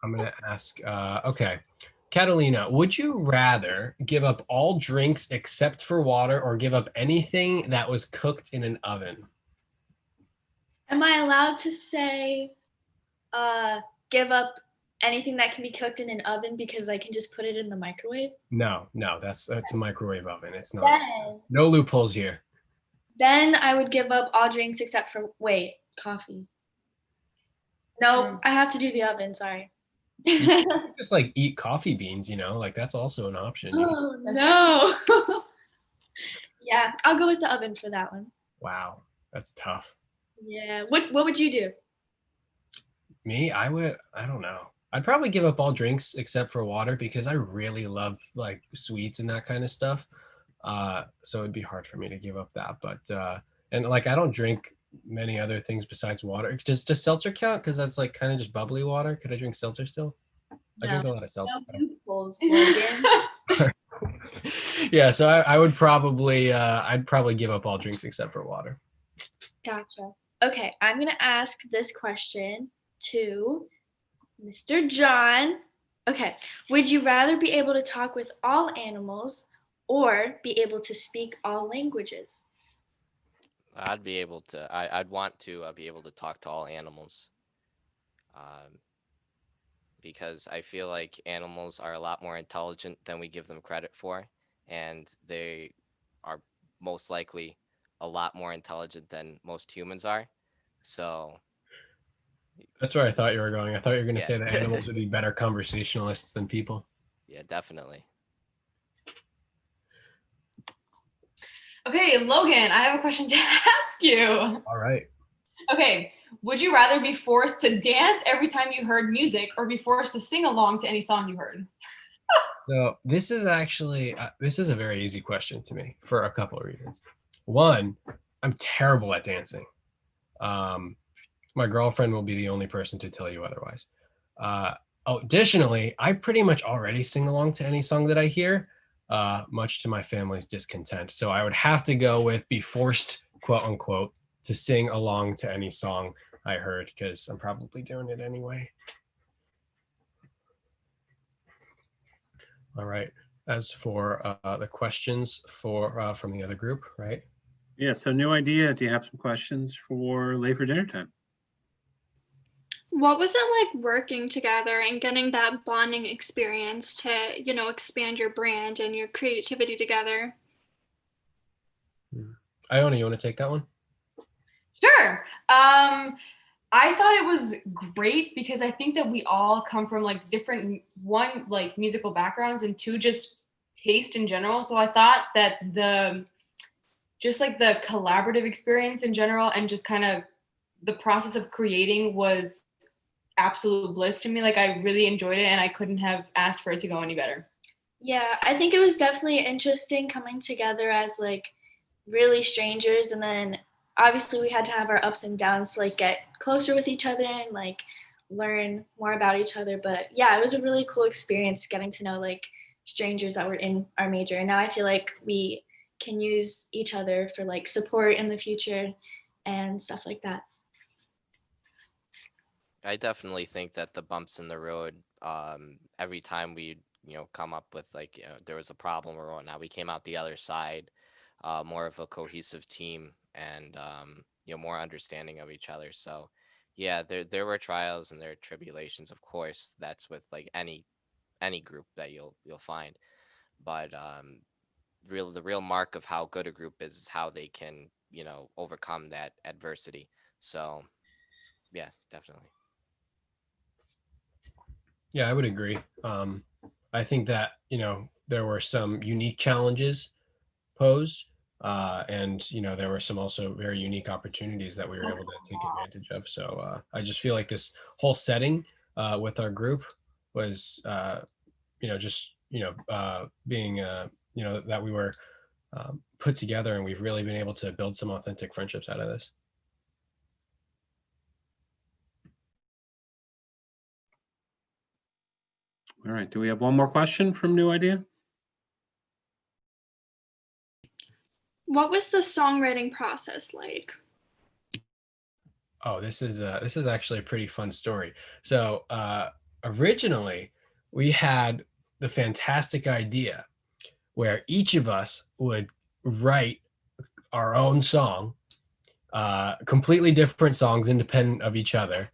I'm gonna ask. Okay, Catalina, would you rather give up all drinks except for water, or give up anything that was cooked in an oven? Am I allowed to say give up anything that can be cooked in an oven because I can just put it in the microwave? No, that's a microwave oven. It's not. Then, No loopholes here. then I would give up all drinks except for coffee. No, I have to do the oven. Sorry. Just like eat coffee beans, like that's also an option. Oh no. Yeah, I'll go with the oven for that one. Wow, that's tough. Yeah. What would you do? Me, I don't know. I'd probably give up all drinks except for water because I really love like sweets and that kind of stuff. So it'd be hard for me to give up that. But and like I don't drink many other things besides water. Does seltzer count? Because that's like kind of just bubbly water. Could I drink seltzer still? I drink a lot of seltzer. Yeah, so I would probably I'd probably give up all drinks except for water. Gotcha. Okay, I'm gonna ask this question to Mr. John. Okay, would you rather be able to talk with all animals or be able to speak all languages? I'd be able to. I'd want to be able to talk to all animals. Because I feel like animals are a lot more intelligent than we give them credit for, and they are most likely a lot more intelligent than most humans are. So that's where I thought you were going. I thought you were going to Yeah. say that animals would be better conversationalists than people. yeah, definitely. Okay, Logan, I have a question to ask you. All right. Okay, would you rather be forced to dance every time you heard music or be forced to sing along to any song you heard? So this is actually this is a very easy question to me for a couple of reasons. One, I'm terrible at dancing. My girlfriend will be the only person to tell you otherwise. Additionally, I pretty much already sing along to any song that I hear, much to my family's discontent. So I would have to go with be forced, quote unquote, to sing along to any song I heard because I'm probably doing it anyway. All right. As for the questions from the other group, right? Yeah, so new idea. Do you have some questions for late for dinner time? What was it like working together and getting that bonding experience to, expand your brand and your creativity together? Iona, you want to take that one? Sure. I thought it was great because I think that we all come from like different, one, like musical backgrounds, and two, just taste in general. So I thought that the collaborative experience in general and just kind of the process of creating was absolute bliss to me. Like I really enjoyed it and I couldn't have asked for it to go any better. Yeah, I think it was definitely interesting coming together as like really strangers, and then obviously we had to have our ups and downs to like get closer with each other and like learn more about each other. But yeah, it was a really cool experience getting to know like strangers that were in our major, and now I feel like we can use each other for like support in the future and stuff like that. I definitely think that the bumps in the road, every time we, come up with like, there was a problem or whatnot, we came out the other side, more of a cohesive team and, more understanding of each other. So yeah, there were trials and there were tribulations, of course. That's with like any group that you'll find. But the real mark of how good a group is how they can, overcome that adversity. So yeah, definitely. Yeah, I would agree. I think that, there were some unique challenges posed. And there were some also very unique opportunities that we were able to take advantage of. So I just feel like this whole setting with our group was being that we were put together, and we've really been able to build some authentic friendships out of this. All right, do we have one more question from New Idea? What was the songwriting process like? Oh, this is actually a pretty fun story. So originally, we had the fantastic idea where each of us would write our own song, completely different songs independent of each other,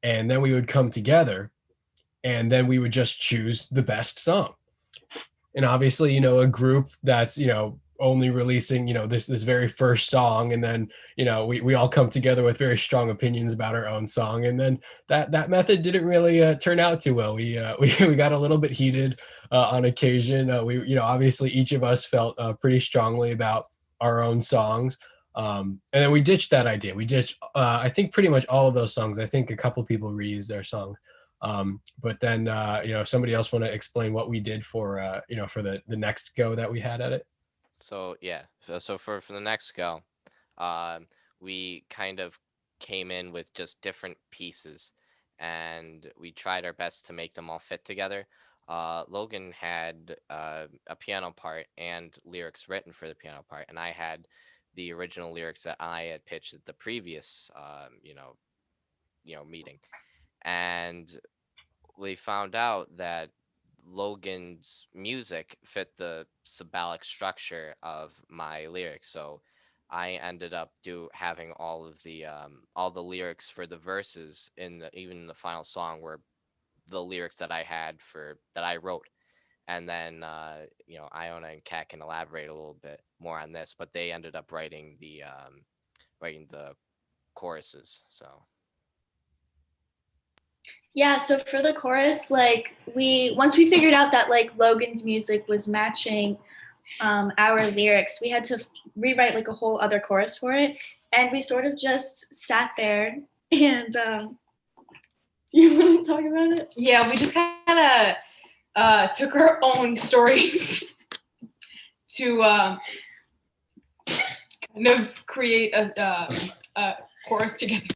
and then we would come together, and then we would just choose the best song. And obviously, a group that's only releasing this very first song, and then we all come together with very strong opinions about our own song, and then that method didn't really turn out too well. We got a little bit heated on occasion. We obviously each of us felt pretty strongly about our own songs, and then we ditched that idea. We ditched I think pretty much all of those songs. I think a couple people reused their songs. But then if somebody else want to explain what we did for for the next go that we had at it. So yeah, so for the next go, we kind of came in with just different pieces, and we tried our best to make them all fit together. Logan had a piano part and lyrics written for the piano part, and I had the original lyrics that I had pitched at the previous meeting. And we found out that Logan's music fit the syllabic structure of my lyrics, so I ended up having all the lyrics for the verses even the final song were the lyrics that I wrote. And then Iona and Kat can elaborate a little bit more on this, but they ended up writing the choruses. So Yeah, so for the chorus, once we figured out that Logan's music was matching our lyrics, we had to rewrite a whole other chorus for it, and we sort of just sat there and you want to talk about it? Yeah, we just kind of took our own stories to kind of create a chorus together.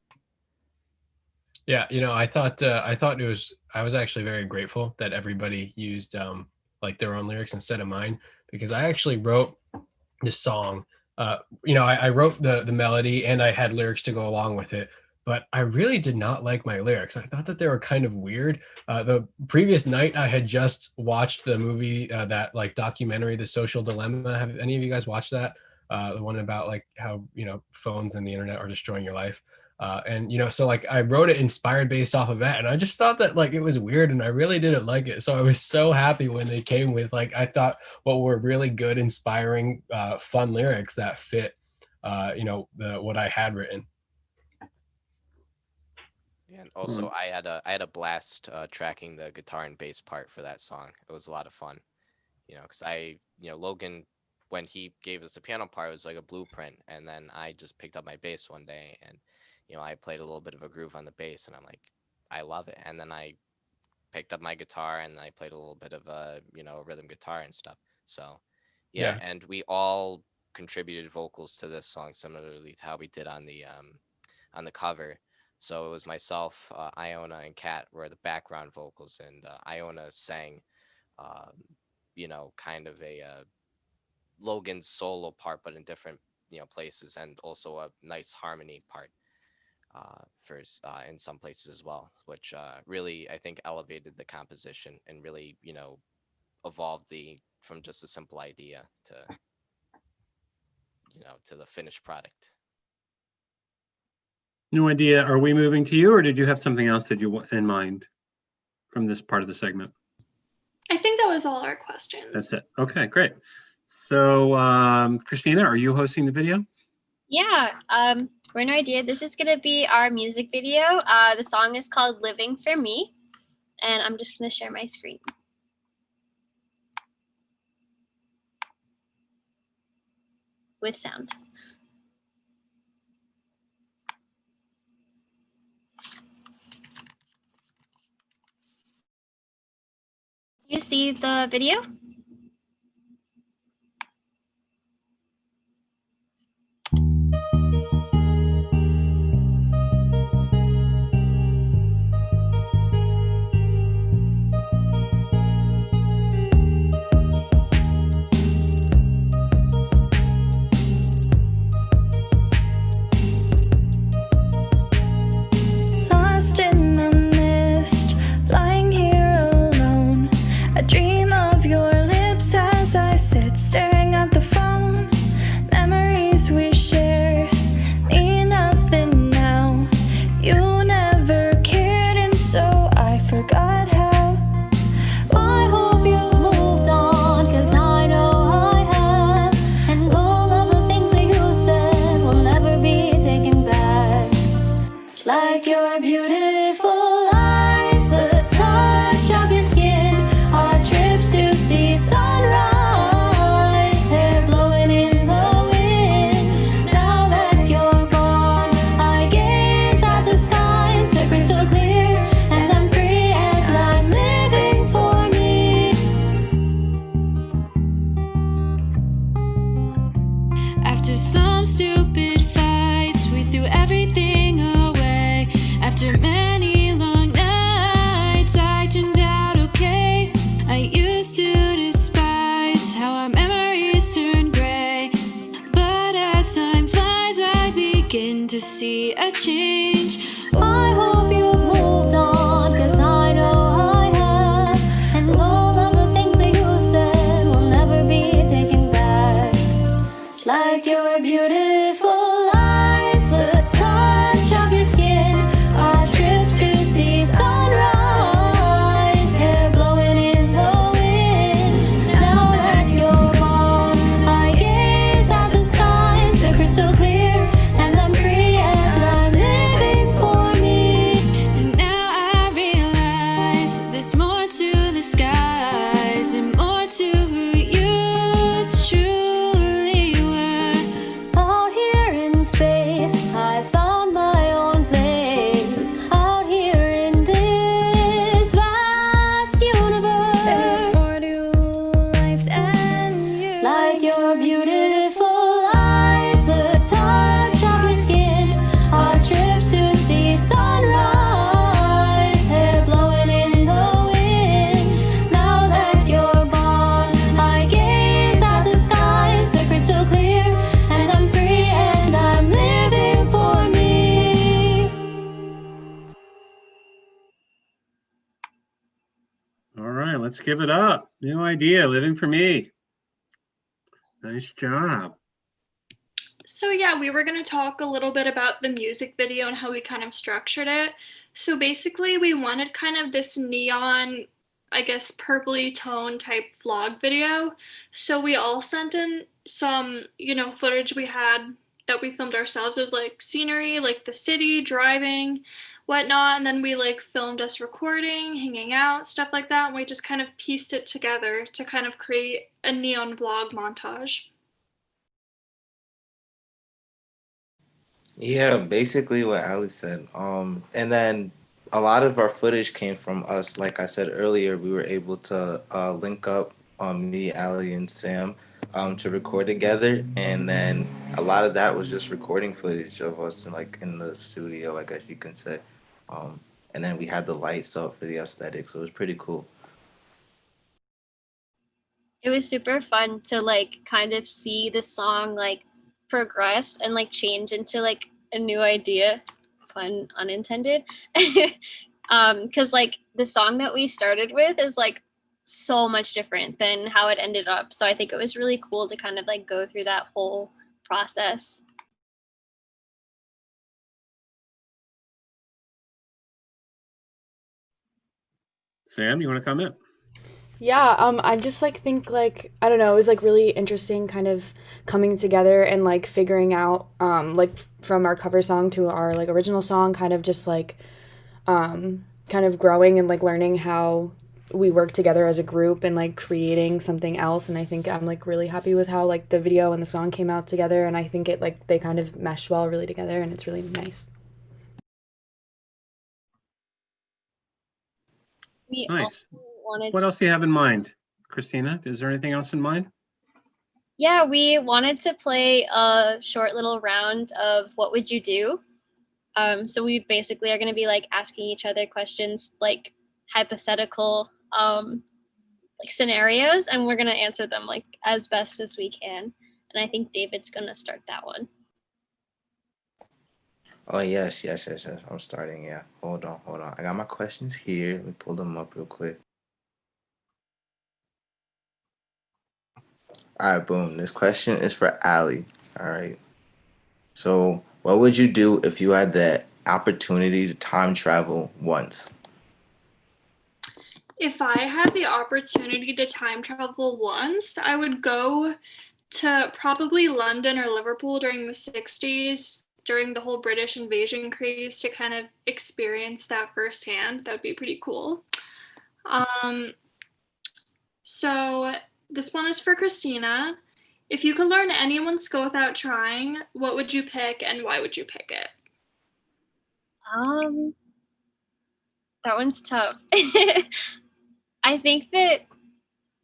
Yeah, I thought I was actually very grateful that everybody used their own lyrics instead of mine, because I actually wrote this song. I wrote the melody and I had lyrics to go along with it, but I really did not like my lyrics. I thought that they were kind of weird. The previous night I had just watched the movie, that documentary, The Social Dilemma. Have any of you guys watched that? The one about how phones and the internet are destroying your life. And so I wrote it inspired based off of that, and I just thought that it was weird, and I really didn't like it. So I was so happy when they came with I thought what were really good, inspiring, fun lyrics that fit what I had written. Yeah, and also I had a blast tracking the guitar and bass part for that song. It was a lot of fun, because Logan, when he gave us the piano part, it was like a blueprint, and then I just picked up my bass one day, and I played a little bit of a groove on the bass, and I'm like, I love it. And then I picked up my guitar and I played a little bit of a rhythm guitar and stuff. So yeah, and we all contributed vocals to this song similarly to how we did on the cover. So it was myself, Iona, and Kat were the background vocals, and Iona sang kind of a Logan's solo part, but in different places, and also a nice harmony part in some places as well, which really I think elevated the composition and really evolved from just a simple idea to to the finished product. New Idea, are we moving to you, or did you have something else that you want in mind from this part of the segment? I think that was all our questions. That's it. Okay, great. So Christina, are you hosting the video? Yeah, we're New Idea. This is gonna be our music video. The song is called Living for Me, and I'm just gonna share my screen. with sound. You see the video? Lost in the mist, lying here alone. I dream of your lips as I sit staring at the phone. Memories we share mean nothing now. You never cared, and so I forgot how. I hope you moved on, 'cause I know I have. And all of the things that you said will never be taken back. Like your beautiful eyes, the touch of your skin, our trips to see sunrise, hair blowing in the wind. Now that you're gone, I gaze at the skies, they're crystal clear, and I'm free and I'm living for me. After some stupid fights, we threw everything away. After many long nights, I turned out okay. I used to despise how our memories turn gray, but as time flies, I begin to see a change. I hope you've moved on, 'cause I know I have. And all of the things that you said will never be taken back. Like your beautiful eyes, the touch of your skin, our trips to see sunrise, hair blowing in the wind. Now that you're gone, I gaze at the skies, they're crystal clear, and I'm free and I'm living for me. And now I realize there's more to the skies and more to who you truly were. Out here in space, I found my own place. Out here in this vast universe, there's more to life than you. Like your beautiful eyes, the touch of your skin, our trips to see sunrise, hair blowing in the wind. Now that you're gone, I gaze at the skies, they're crystal clear, and I'm free and I'm living for me. All right, let's give it up. New idea, Living for Me. Nice job. So yeah, we were going to talk a little bit about the music video and how we kind of structured it. So basically we wanted kind of this neon, I guess, purpley tone type vlog video. So we all sent in some, footage we had that we filmed ourselves. It was like scenery, like the city, driving, whatnot. And then we like filmed us recording, hanging out, stuff like that. And we just kind of pieced it together to kind of create a neon vlog montage. Yeah, basically what Ali said. And then a lot of our footage came from us. Like I said earlier, we were able to link up me, Ali, and Sam to record together. And then a lot of that was just recording footage of us in the studio, I guess you can say. And then we had the lights up for the aesthetic, so it was pretty cool. It was super fun to like kind of see the song like progress and like change into like a new idea, pun unintended. Because like the song that we started with is like so much different than how it ended up. So I think it was really cool to kind of like go through that whole process. Sam, you want to comment? Yeah, I just think I don't know, it was like really interesting kind of coming together and like figuring out from our cover song to our like original song, kind of just kind of growing and like learning how we work together as a group and like creating something else. And I think I'm like really happy with how like the video and the song came out together. And I think it like they kind of meshed well really together, and it's really nice. We Nice. also wanted What else do you have in mind, Christina? Is there anything else in mind? Yeah, we wanted to play a short little round of what would you do? So we basically are going to be like asking each other questions, like hypothetical like scenarios, and we're going to answer them like as best as we can. And I think David's going to start that one. Oh yes. I'm starting. Yeah. Hold on. I got my questions here. Let me pull them up real quick. All right, boom. This question is for Allie. All right. So, what would you do if you had the opportunity to time travel once? If I had the opportunity to time travel once, I would go to probably London or Liverpool during the 60s, during the whole British invasion craze, to kind of experience that firsthand. That would be pretty cool. So this one is for Christina. If you could learn anyone's skill without trying, what would you pick and why would you pick it? That one's tough. I think that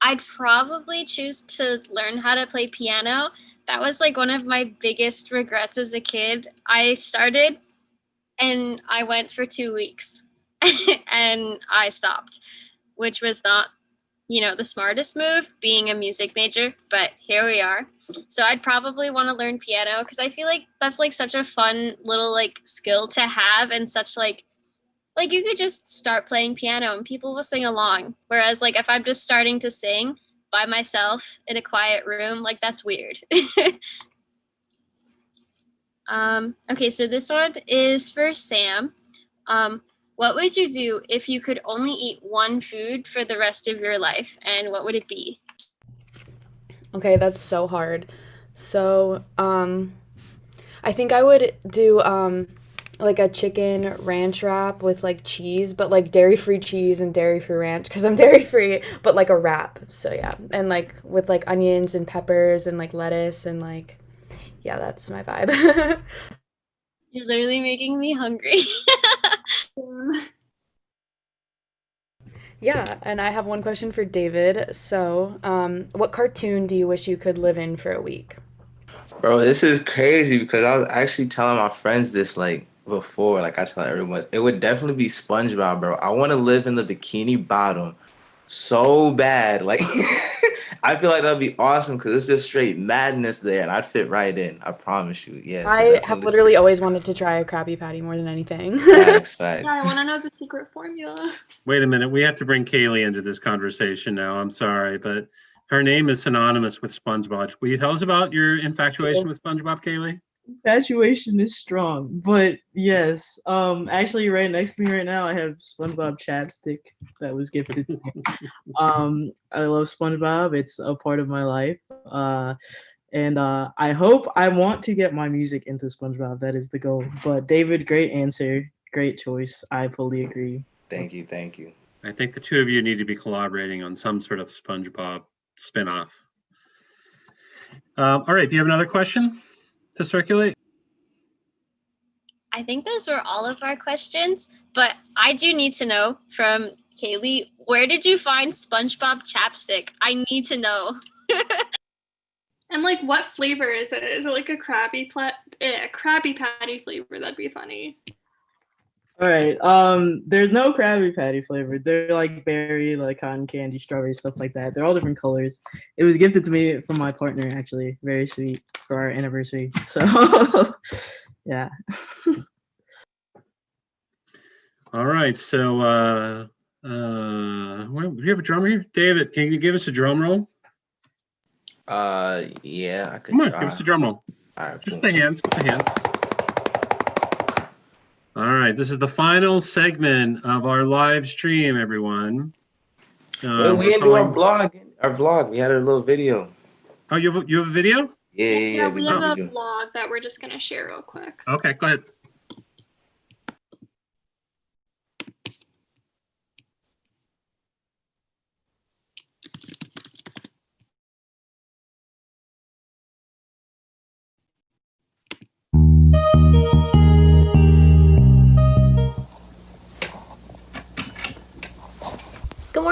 I'd probably choose to learn how to play piano. That was like one of my biggest regrets as a kid. I started and I went for 2 weeks and I stopped, which was not, the smartest move being a music major, but here we are. So I'd probably want to learn piano because I feel like that's like such a fun little like skill to have, and such like you could just start playing piano and people will sing along. Whereas like if I'm just starting to sing by myself in a quiet room, like that's weird. Okay, so this one is for Sam. What would you do if you could only eat one food for the rest of your life, and what would it be? Okay, that's so hard. So, I think I would do like a chicken ranch wrap with like cheese, but like dairy-free cheese and dairy-free ranch because I'm dairy-free, but like a wrap. So yeah, and like with like onions and peppers and like lettuce and like, yeah, that's my vibe. You're literally making me hungry. Yeah, and I have one question for David. So, what cartoon do you wish you could live in for a week? Bro, this is crazy because I was actually telling my friends this like before. Like I tell everyone, it would definitely be SpongeBob, bro. I want to live in the Bikini Bottom so bad. Like I feel like that'd be awesome because it's just straight madness there, and I'd fit right in. I promise you. Yeah. So I have definitely literally always wanted to try a Krabby Patty more than anything. facts. Yeah, I want to know the secret formula. Wait a minute. We have to bring Kaylee into this conversation now. I'm sorry, but her name is synonymous with SpongeBob. Will you tell us about your infatuation with SpongeBob, Kaylee? Infatuation is strong, but yes. Actually, right next to me right now, I have SpongeBob chapstick that was gifted to me. I love SpongeBob. It's a part of my life. And I want to get my music into SpongeBob. That is the goal. But David, great answer, great choice. I fully agree. Thank you. I think the two of you need to be collaborating on some sort of SpongeBob spinoff. All right. Do you have another question to circulate? I think those were all of our questions, but I do need to know from Kaylee, where did you find SpongeBob chapstick? I need to know. And like, what flavor is it? Is it like a Krabby Patty flavor? That'd be funny. All right. There's no Krabby Patty flavor. They're like berry, like cotton candy, strawberry, stuff like that. They're all different colors. It was gifted to me from my partner, actually. Very sweet for our anniversary. So, yeah. All right. So, do you have a drummer here, David? Can you give us a drum roll? Yeah, I could Come on, try. give us a drum roll. All right, Just boom. the hands. All right, this is the final segment of our live stream, everyone. Wait, we didn't do our vlog. We had a little video. Oh, you have a video? Yeah. We have a vlog that we're just gonna share real quick. Okay, go ahead.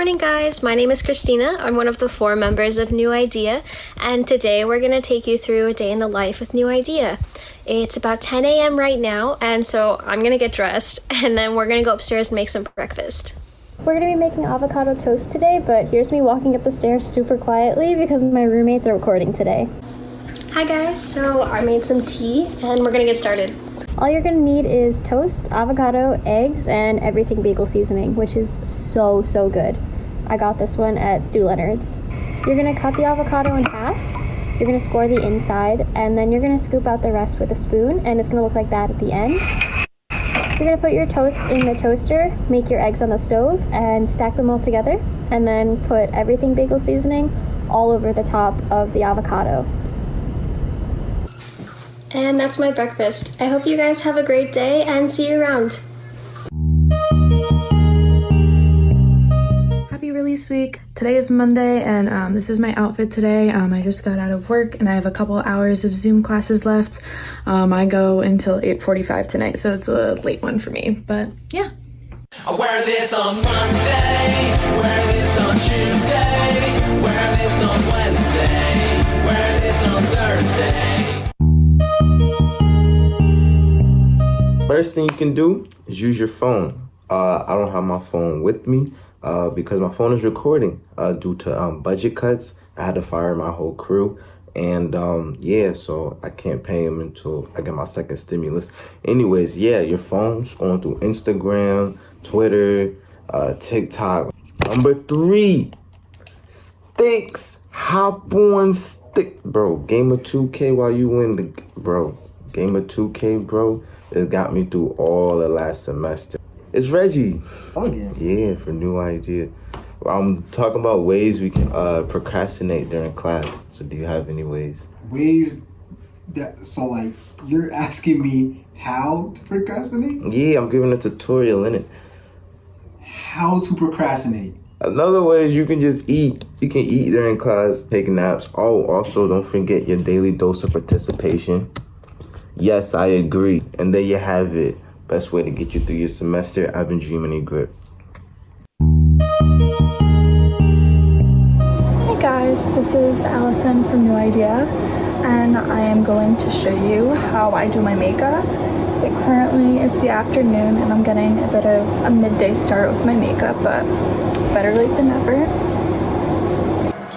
morning, guys. My name is Christina. I'm one of the 4 members of New Idea, and today we're going to take you through a day in the life with New Idea. It's about 10 a.m. right now, and so I'm going to get dressed, and then we're going to go upstairs and make some breakfast. We're going to be making avocado toast today, but here's me walking up the stairs super quietly because my roommates are recording today. Hi, guys. So I made some tea, and we're going to get started. All you're gonna need is toast, avocado, eggs, and everything bagel seasoning, which is so good. I got this one at Stu Leonard's. You're gonna cut the avocado in half, you're gonna score the inside, and then you're gonna scoop out the rest with a spoon, and it's gonna look like that at the end. You're gonna put your toast in the toaster, make your eggs on the stove, and stack them all together, and then put everything bagel seasoning all over the top of the avocado. And that's my breakfast. I hope you guys have a great day and see you around. Happy release week. Today is Monday and this is my outfit today. I just got out of work and I have a couple hours of Zoom classes left. I go until 8:45 tonight, so it's a late one for me, but yeah. I wear this on Monday, wear this on Tuesday, wear this on Wednesday, wear this on Thursday. First thing you can do is use your phone. I don't have my phone with me because my phone is recording due to budget cuts. I had to fire my whole crew, and yeah, so I can't pay them until I get my second stimulus. Anyways, yeah, your phone's going through Instagram, Twitter, TikTok. Number 3, sticks. Hop on stick, bro. Game of 2K while you in the Game of 2K, bro. It got me through all the last semester. It's Reggie. Yeah, for New Idea. I'm talking about ways we can procrastinate during class. So do you have any ways? Ways that, so like, you're asking me how to procrastinate? Yeah, I'm giving a tutorial in it. How to procrastinate? Another way is you can just eat. You can eat during class, take naps. Oh, also don't forget your daily dose of participation. Yes, I agree. And there you have it. Best way to get you through your semester. I've been dreaming in grip. Hey guys, this is Allison from New Idea, and I am going to show you how I do my makeup. It currently is the afternoon, and I'm getting a bit of a midday start with my makeup, but better late than never.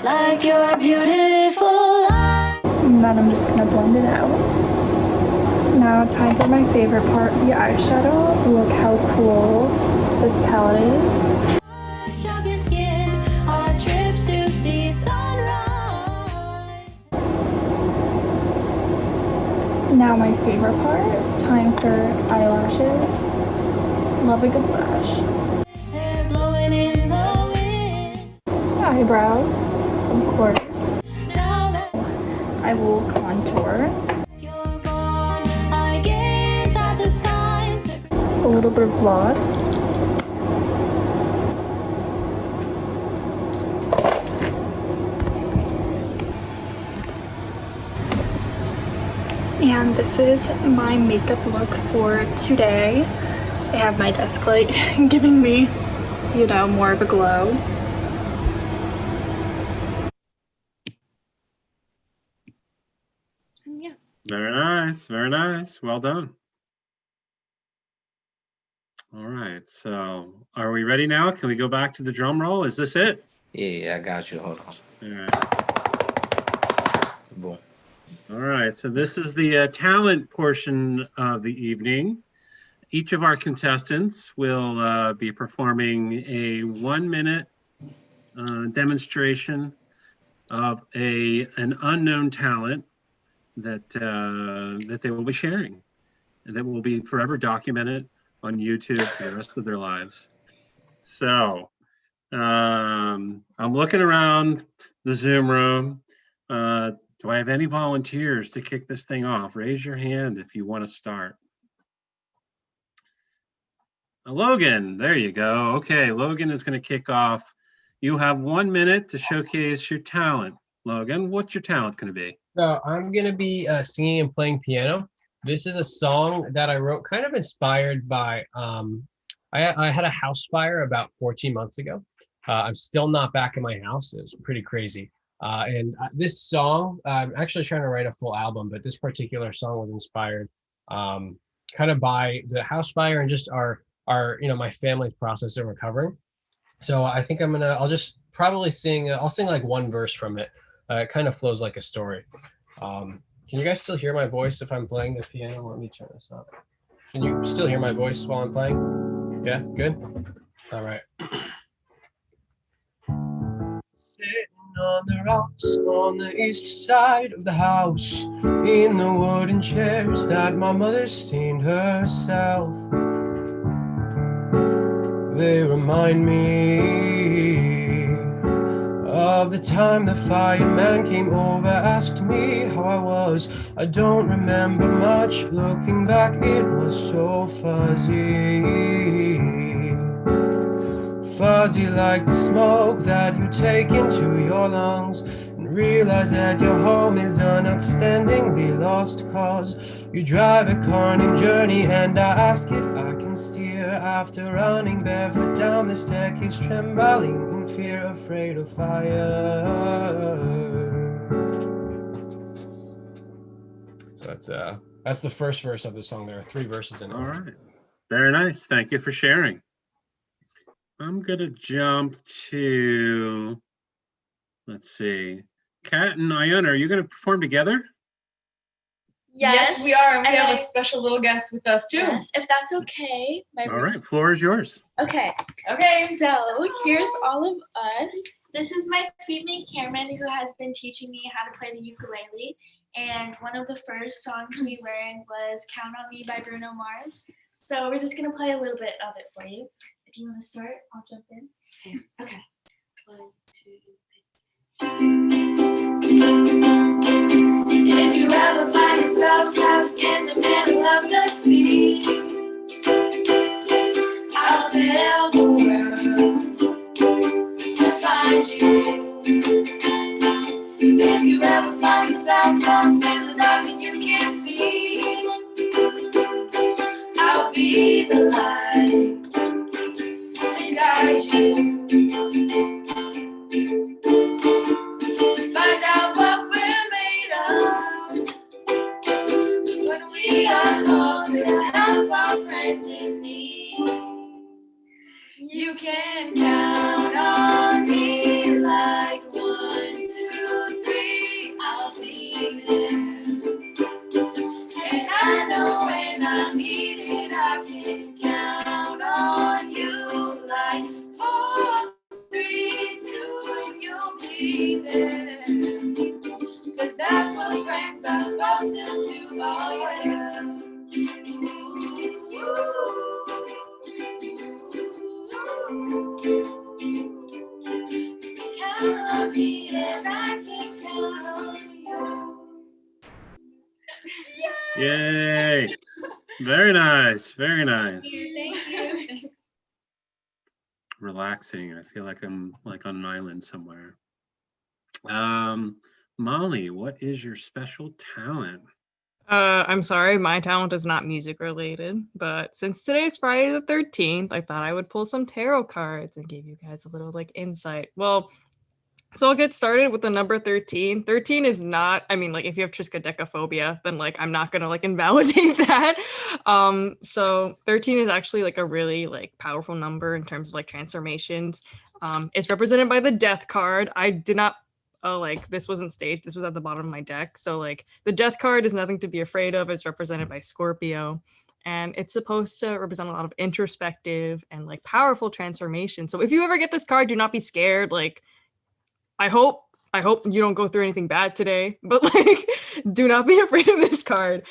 Like you're beautiful. And then I'm just gonna blend it out. Now, time for my favorite part, the eyeshadow. Look how cool this palette is. Shop your skin, our trips to see sunrise. Now my favorite part, time for eyelashes. Love a good lash. Hair blowing in the wind. Eyebrows, of course. Now that I will contour. A little bit of gloss. And this is my makeup look for today. I have my desk light giving me, you know, more of a glow. And yeah. Very nice, very nice. Well done. All right, so are we ready now? Can we go back to the drum roll? Is this it? Yeah, I got you. Hold on. All right. Boom. All right, so this is the talent portion of the evening. Each of our contestants will be performing a 1-minute demonstration of an unknown talent that they will be sharing, and that will be forever documented on YouTube for the rest of their lives. So I'm looking around the Zoom room. Do I have any volunteers to kick this thing off? Raise your hand if you want to start. Logan, there you go. Okay, Logan is going to kick off. You have 1 minute to showcase your talent. Logan, what's your talent going to be? So I'm going to be singing and playing piano. This is a song that I wrote kind of inspired by, I had a house fire about 14 months ago. I'm still not back in my house. It was pretty crazy. This song, I'm actually trying to write a full album, but this particular song was inspired kind of by the house fire and just our my family's process of recovering. So I think I'll just probably I'll sing like one verse from it. It kind of flows like a story. Can you guys still hear my voice if I'm playing the piano? Let me turn this up. Can you still hear my voice while I'm playing? Yeah, good? All right. Sitting on the rocks on the east side of the house, in the wooden chairs that my mother stained herself. They remind me of the time the fireman came over, asked me how I was. I don't remember much. Looking back, it was so fuzzy like the smoke that you take into your lungs and realize that your home is an outstandingly lost cause. You drive a car named Journey and I ask if I can steer after running barefoot down the staircase, trembling in fear, afraid of fire. So that's the first verse of the song. There are 3 verses in it. All right. Very nice. Thank you for sharing. I'm going to jump to, let's see, Kat and Ayana, are you going to perform together? Yes, we are. And we have a special little guest with us too. Yes, if that's okay. All right, floor is yours. Okay. So here's all of us. This is my sweet mate Cameron, who has been teaching me how to play the ukulele. And one of the first songs we learned was Count on Me by Bruno Mars. So we're just gonna play a little bit of it for you. If you want to start, I'll jump in. Okay. 1, 2, 3. If you ever find yourself stuck in the middle of the sea, I'll sail the world to find you. If you ever find yourself lost in the dark and you can't see, I'll be the light to guide you. Find out what we're made of when we are called to help our friends in need. You can count on me like 1, 2, 3, I'll be there. And I know when I need it, I can count on you like 4, 3, 2, you'll be there. 'Cause that's what friends are supposed to do, oh yeah. Count on me and I can count on you. Yay. Very nice. Very nice. Thank you. Relaxing. I feel like I'm like on an island somewhere. Molly, what is your special talent? I'm sorry, my talent is not music related, but since today's Friday the 13th, I thought I would pull some tarot cards and give you guys a little like insight. Well, so I'll get started with the number 13. 13 is not, I mean, like if you have triskaidekaphobia, then like I'm not gonna like invalidate that. So 13 is actually like a really like powerful number in terms of like transformations. It's represented by the death card. I did not like this wasn't staged, this was at the bottom of my deck. So like the death card is nothing to be afraid of. It's represented by Scorpio. And it's supposed to represent a lot of introspective and like powerful transformation. So if you ever get this card, do not be scared. Like I hope you don't go through anything bad today, but like do not be afraid of this card.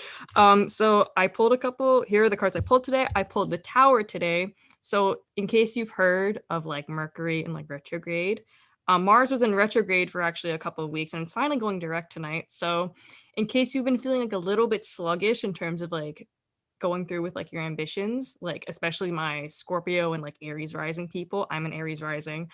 So I pulled a couple. Here are the cards I pulled today. I pulled the Tower today. So in case you've heard of like Mercury and like retrograde, Mars was in retrograde for actually a couple of weeks and it's finally going direct tonight. So in case you've been feeling like a little bit sluggish in terms of like going through with like your ambitions, like especially my Scorpio and like Aries rising people, I'm an Aries rising.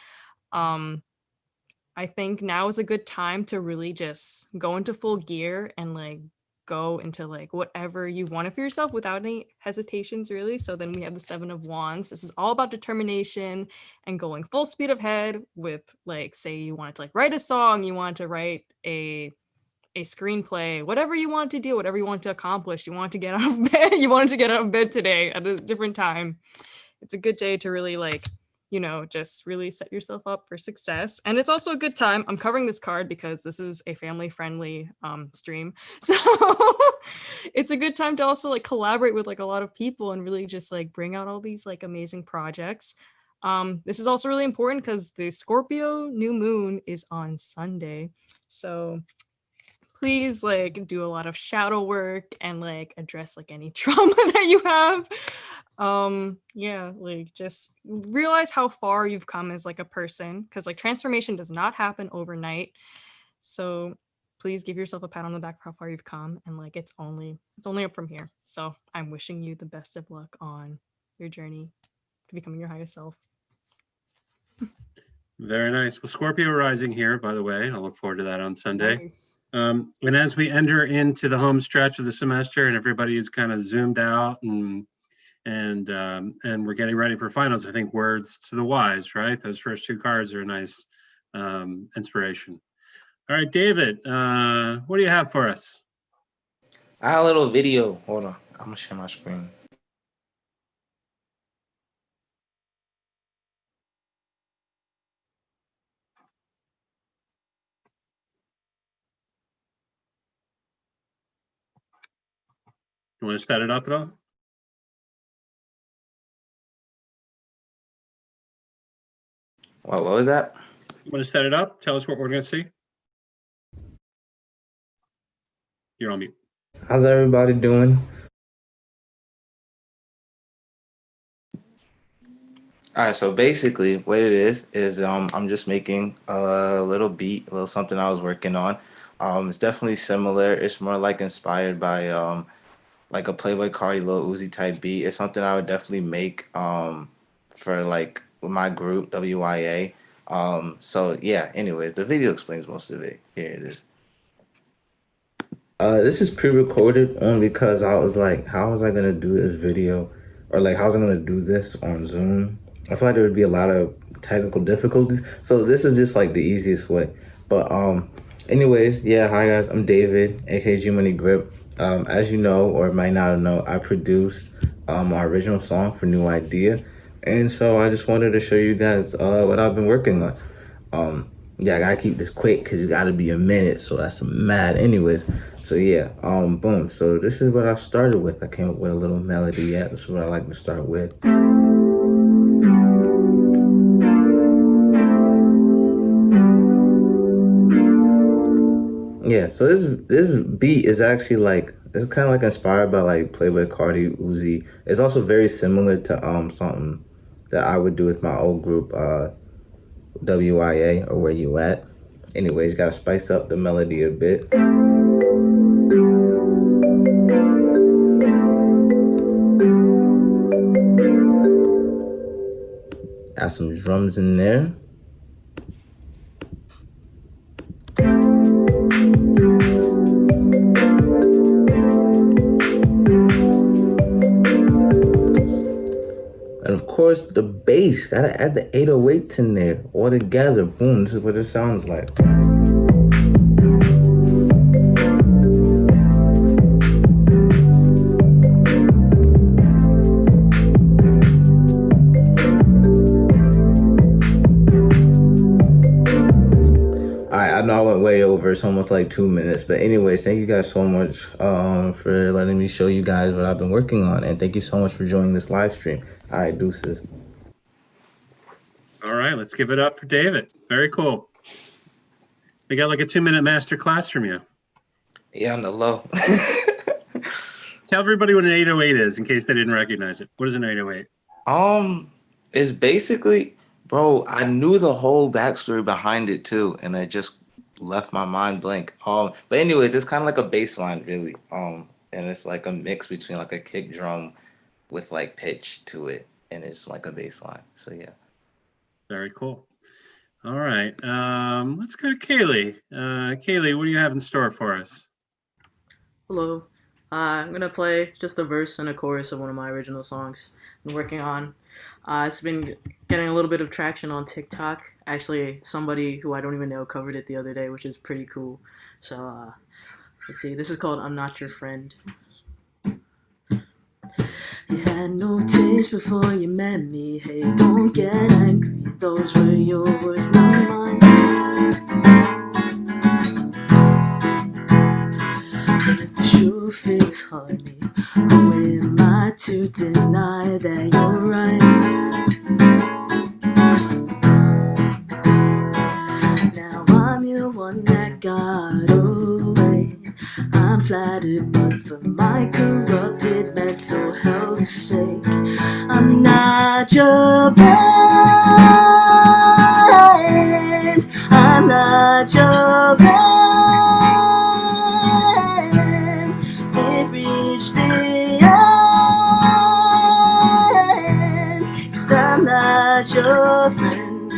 I think now is a good time to really just go into full gear and like go into like whatever you wanted for yourself without any hesitations, really. So then we have the 7 of Wands. This is all about determination and going full speed ahead with, like, say you wanted to like write a song, you want to write a screenplay, whatever you want to do, whatever you want to accomplish. You want to get out of bed, you wanted to get out of bed today at a different time. It's a good day to really, like, you know, just really set yourself up for success. And it's also a good time. I'm covering this card because this is a family friendly stream. So it's a good time to also like collaborate with like a lot of people and really just like bring out all these like amazing projects. This is also really important because the Scorpio new moon is on Sunday. So please like do a lot of shadow work and like address like any trauma that you have. Yeah, like just realize how far you've come as like a person, because like transformation does not happen overnight. So please give yourself a pat on the back for how far you've come, and like it's only up from here. So I'm wishing you the best of luck on your journey to becoming your highest self. Very nice. Well, Scorpio rising here, by the way. I look forward to that on Sunday. Nice. And as we enter into the home stretch of the semester and everybody is kind of zoomed out and we're getting ready for finals, I think words to the wise, right? Those first 2 cards are a nice inspiration. All right, David, what do you have for us? I have a little video. Hold on. I'm going to share my screen. You want to set it up at all? What was that? You want to set it up? Tell us what we're going to see. You're on mute. How's everybody doing? All right, so basically what it is I'm just making a little beat, a little something I was working on. It's definitely similar. It's more like inspired by like a Playboy Cardi, Lil Uzi type beat. It's something I would definitely make for like my group WYA. So yeah, anyways, the video explains most of it. Here it is. This is pre-recorded only because I was like, how was I gonna do this video, or like how was I gonna do this on Zoom? I feel like there would be a lot of technical difficulties, so this is just like the easiest way. But anyways, yeah, hi guys, I'm David, aka G Money Grip. As you know or might not know, I produced our original song for New Idea, and so I just wanted to show you guys what I've been working on. Yeah, I gotta keep this quick because it's gotta be a minute, so that's mad. Anyways, so yeah, boom. So this is what I started with. I came up with a little melody. Yeah, this is what I like to start with. Yeah, so this beat is actually like, it's kind of like inspired by like Playboy Cardi, Uzi. It's also very similar to something that I would do with my old group, WIA, or Where You At. Anyways, gotta spice up the melody a bit. Add some drums in there. And of course, the bass, gotta add the 808s in there all together. Boom, this is what it sounds like. I know I went way over. It's almost like 2 minutes. But anyways, thank you guys so much for letting me show you guys what I've been working on. And thank you so much for joining this live stream. All right, deuces. All right, let's give it up for David. Very cool. We got like a 2-minute master class from you. Yeah, on the low. Tell everybody what an 808 is in case they didn't recognize it. What is an 808? It's basically, bro, I knew the whole backstory behind it too, and I just left my mind blank. But anyways, it's kind of like a bass line, really. And it's like a mix between like a kick drum with like pitch to it, and it's like a bass line. So yeah. Very cool. All right, let's go to Kaylee. Kaylee, what do you have in store for us? Hello. I'm gonna play just a verse and a chorus of one of my original songs I'm working on. It's been getting a little bit of traction on TikTok. Actually, somebody who I don't even know covered it the other day, which is pretty cool. So let's see. This is called "I'm Not Your Friend." You had no taste before you met me. Hey, don't get angry. Those were your words, not mine. And if the shoe fits, honey, who am I to deny that you're right? Now I'm your one that got away. I'm flattered, but for my corrupted mental health's sake, I'm not your friend. I'm not your friend. We've reached the end, 'cause I'm not your friend.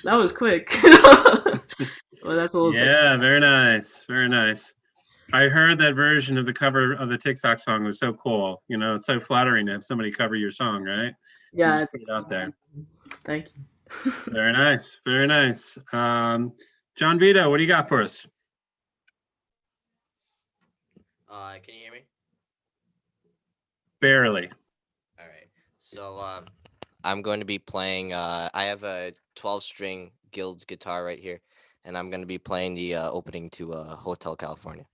That was quick. Well, that's a little Yeah, very nice, very nice. I heard that version of the cover of the TikTok song was so cool. You know, it's so flattering to have somebody cover your song, right? You Yeah. just put it out there. Thank you. Very nice, very nice. John Vito, what do you got for us? Can you hear me? Barely. All right. So I'm going to be playing. I have a 12-string Guild guitar right here, and I'm going to be playing the opening to Hotel California.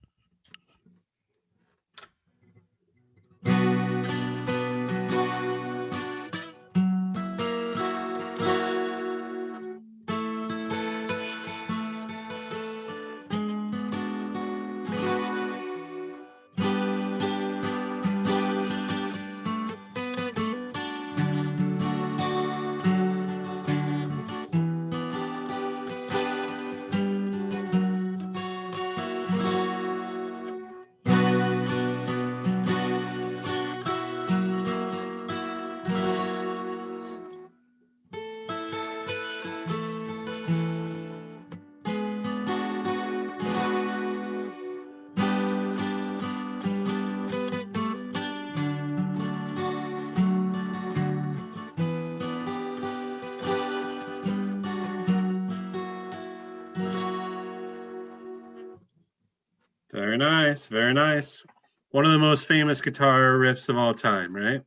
Very nice, very nice. One of the most famous guitar riffs of all time, right?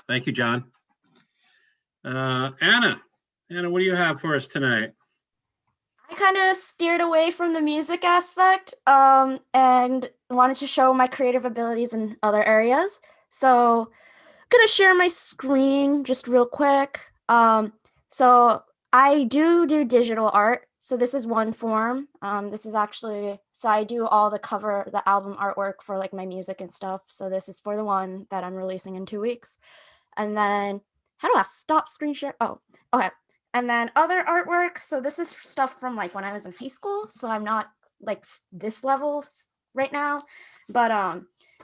Thank you, John. Anna, what do you have for us tonight? I kind of steered away from the music aspect and wanted to show my creative abilities in other areas. So, I'm gonna share my screen just real quick. So I do digital art. So this is one form. This is actually, so I do all the album artwork for like my music and stuff. So this is for the one that I'm releasing in 2 weeks. And then, how do I stop screen share? Oh, okay. And then other artwork. So this is stuff from like when I was in high school. So I'm not like this level right now, but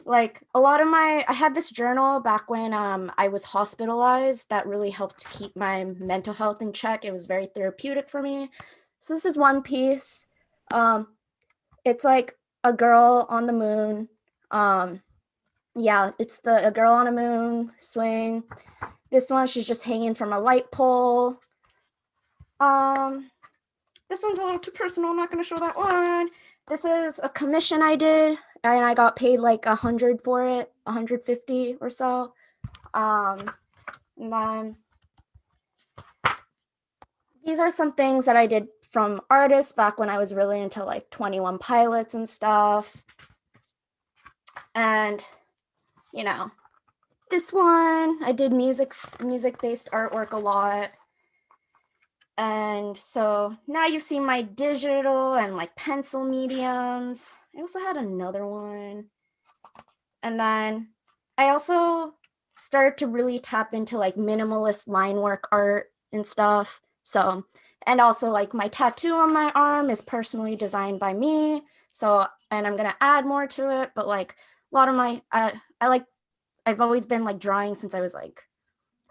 like a lot of I had this journal back when I was hospitalized that really helped keep my mental health in check. It was very therapeutic for me. So this is one piece. It's like a girl on the moon. Yeah, it's a girl on a moon swing. This one, she's just hanging from a light pole. This one's a little too personal. I'm not going to show that one. This is a commission I did, and I got paid like 100 for it, 150 or so. And then these are some things that I did from artists back when I was really into like 21 Pilots and stuff. And, you know, this one, I did music-based artwork a lot. And so now you've seen my digital and like pencil mediums. I also had another one. And then I also started to really tap into like minimalist line work art and stuff. So, and also like my tattoo on my arm is personally designed by me. So, and I'm going to add more to it, but like a lot of my, I've always been like drawing since I was like,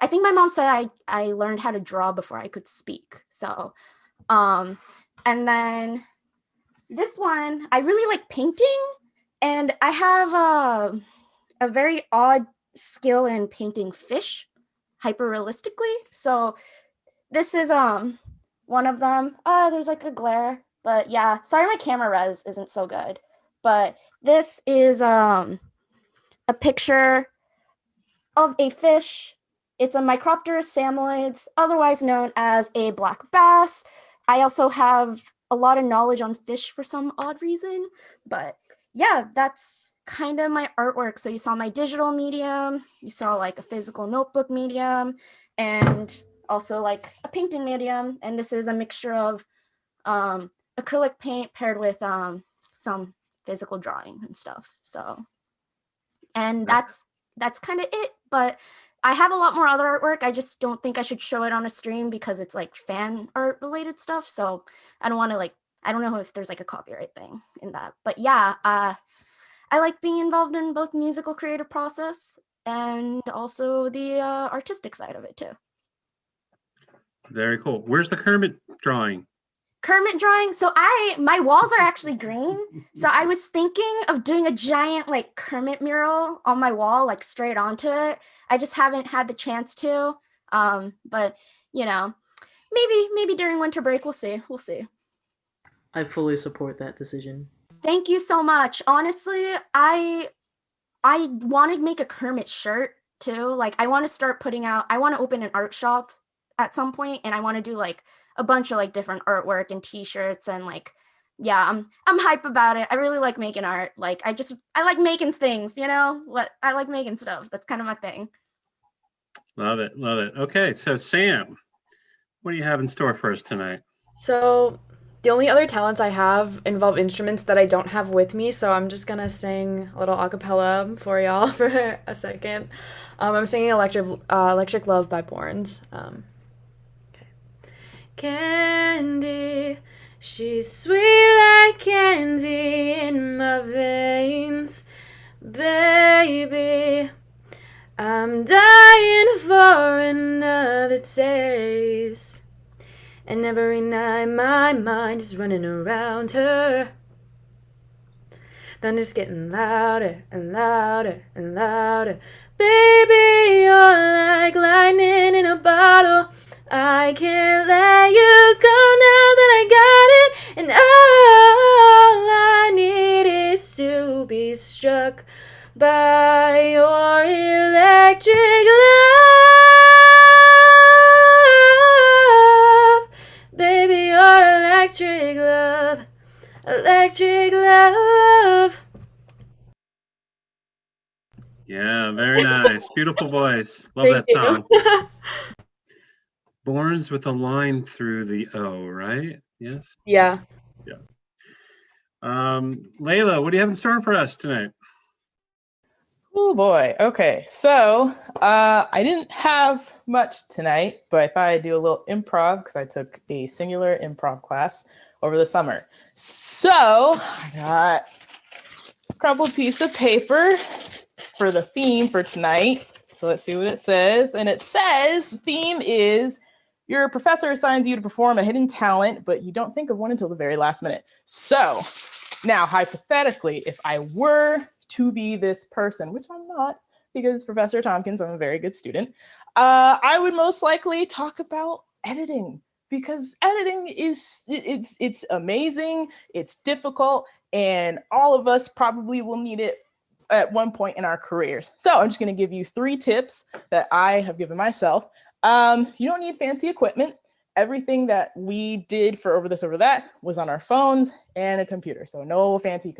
I think my mom said I learned how to draw before I could speak. So, And then this one, I really like painting, and I have a very odd skill in painting fish hyper realistically. So this is one of them. There's like a glare, but yeah, sorry my camera res isn't so good. But this is a picture of a fish. It's a Micropterus sammoids, otherwise known as a black bass. I also have a lot of knowledge on fish for some odd reason, but yeah, that's kind of my artwork. So you saw my digital medium, you saw like a physical notebook medium, and also like a painting medium. And this is a mixture of acrylic paint paired with some physical drawing and stuff. So, and that's kind of it. But I have a lot more other artwork. I just don't think I should show it on a stream because it's like fan art related stuff. So I don't want to I don't know if there's like a copyright thing in that. But yeah, I like being involved in both musical creative process and also the artistic side of it too. Very cool. Where's the Kermit drawing? Kermit drawing. So my walls are actually green. So I was thinking of doing a giant like Kermit mural on my wall, like straight onto it. I just haven't had the chance to. But you know, maybe during winter break, we'll see. We'll see. I fully support that decision. Thank you so much. Honestly, I want to make a Kermit shirt too. Like I want to start putting out, I want to open an art shop at some point, and I want to do like a bunch of like different artwork and t-shirts, and like, yeah, I'm hype about it. I really like making art. Like I like making things, you know what? I like making stuff. That's kind of my thing. Love it. Love it. Okay. So Sam, what do you have in store for us tonight? So the only other talents I have involve instruments that I don't have with me, so I'm just gonna sing a little a cappella for y'all for a second. I'm singing Electric Love by Borns. Candy, she's sweet like candy in my veins. Baby, I'm dying for another taste. And every night my mind is running around her. Thunder's getting louder and louder and louder. Baby, you're like lightning in a bottle. I can't let you go now that I got it. And all I need is to be struck by your electric love. Baby, your electric love. Electric love. Yeah, very nice. Beautiful voice. Love that song. Borns with a line through the O, right? Yes? Yeah. Yeah. Layla, what do you have in store for us tonight? Oh boy. Okay. So I didn't have much tonight, but I thought I'd do a little improv because I took a singular improv class over the summer. So I got a crumpled piece of paper for the theme for tonight. So let's see what it says. And it says the theme is your professor assigns you to perform a hidden talent, but you don't think of one until the very last minute. So now, hypothetically, if I were to be this person, which I'm not, because Professor Tompkins, I'm a very good student, I would most likely talk about editing, because editing it's amazing, it's difficult, and all of us probably will need it at one point in our careers. So I'm just going to give you 3 tips that I have given myself. You don't need fancy equipment. Everything that we did for Over This, Over That was on our phones and a computer. So no fancy,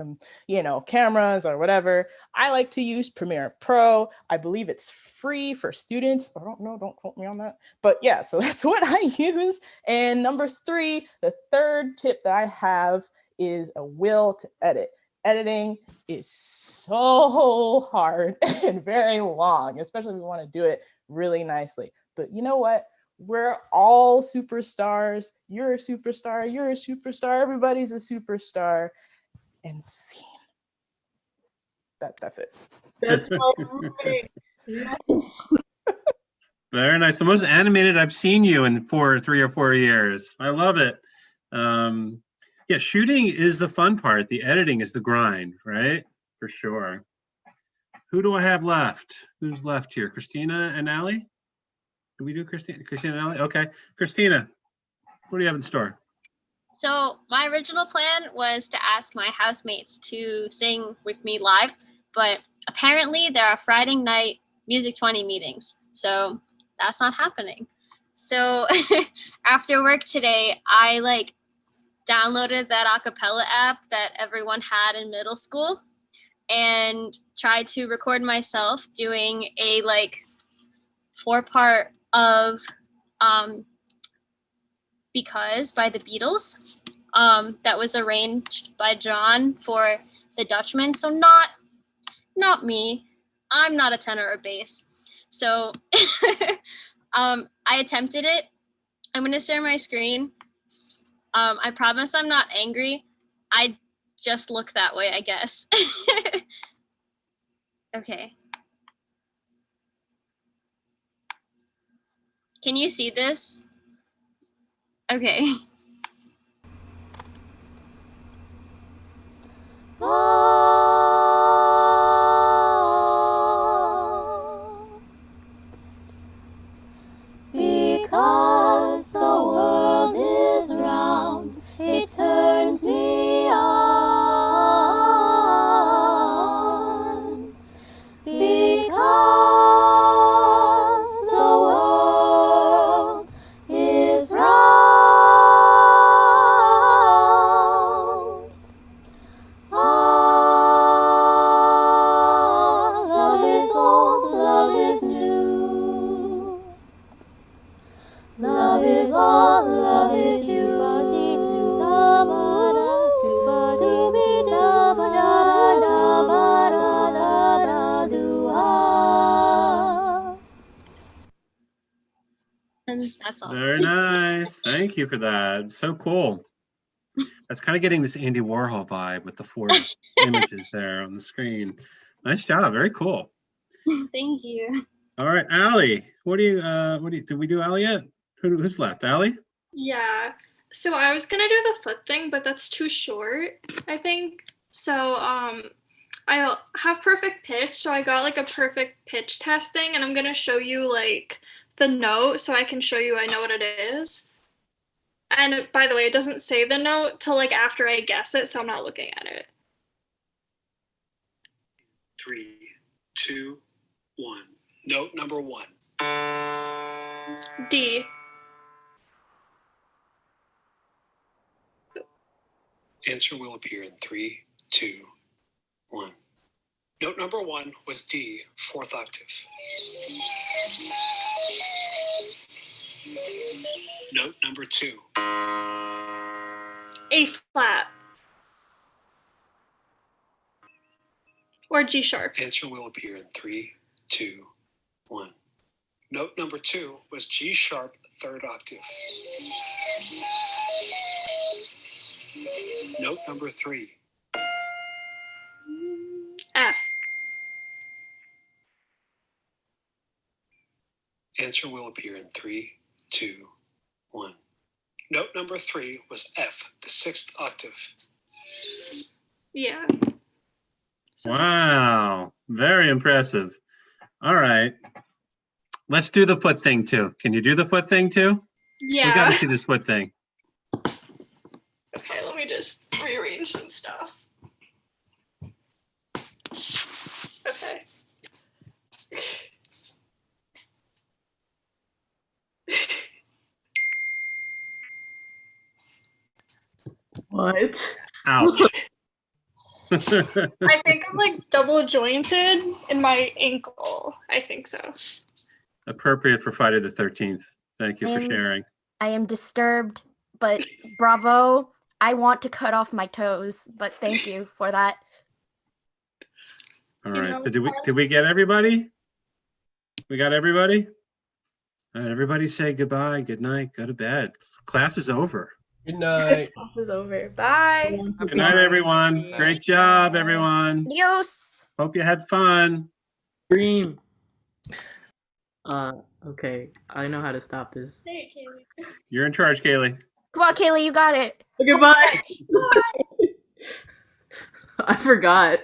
cameras or whatever. I like to use Premiere Pro. I believe it's free for students. I don't know, don't quote me on that. But yeah, so that's what I use. And number 3, the third tip that I have is a will to edit. Editing is so hard and very long, especially if you want to do it really nicely. But you know what? We're all superstars. You're a superstar. You're a superstar. Everybody's a superstar. And scene. That's it. That's right. Nice. Very nice. The most animated I've seen you in 3 or 4 years. I love it. Yeah, shooting is the fun part. The editing is the grind, right? For sure. Who do I have left? Who's left here? Christina and Allie? Did we do Christina and Allie? Okay. Christina, what do you have in store? So my original plan was to ask my housemates to sing with me live, but apparently there are Friday night Music 20 meetings, so that's not happening. So after work today, I downloaded that acapella app that everyone had in middle school and tried to record myself doing a 4-part of Because by the Beatles that was arranged by John for the Dutchman. So not me. I'm not a tenor or bass. So I attempted it. I'm going to share my screen. I promise I'm not angry. I just look that way, I guess. Okay. Can you see this? Okay. Because the world is round, it turns me on. Because the world is round. Love is old, love is new. Love is all, love is you. And that's all. Very nice. Thank you for that. So cool. I was kind of getting this Andy Warhol vibe with the 4 images there on the screen. Nice job. Very cool. Thank you. All right, Allie, did we do Allie yet? Who's left? Allie? Yeah. So I was gonna do the foot thing, but that's too short, I think. So I have perfect pitch, so I got a perfect pitch test thing, and I'm gonna show you the note so I can show you I know what it is. And by the way, it doesn't say the note till after I guess it, so I'm not looking at it. 3, 2, 1. Note number 1. D. Answer will appear in 3, 2, 1. Note number 1 was D, 4th octave. Note number 2. A flat. Or G sharp. Answer will appear in 3, 2, 1. Note number 2 was G sharp, 3rd octave. Note number 3. F. Answer will appear in 3, 2, 1. Note number 3 was F, the 6th octave. Yeah. Wow, very impressive. All right, let's do the foot thing too. Can you do the foot thing too? Yeah. We got to see this foot thing. Okay, let me just rearrange some stuff. Okay. What? Ouch. I think I'm double jointed in my ankle. I think so. Appropriate for Friday the 13th. Thank you for sharing. I am disturbed, but bravo. I want to cut off my toes, but thank you for that. All right. But did we get everybody? We got everybody? All right, everybody say goodbye, good night, go to bed. Class is over. Good night. Class is over. Bye. Good night, everyone. Great job, everyone. Adios. Hope you had fun. Dream. Okay, I know how to stop this. You're in charge, Kaylee. Come on, Kaylee, you got it. Okay, bye. I forgot.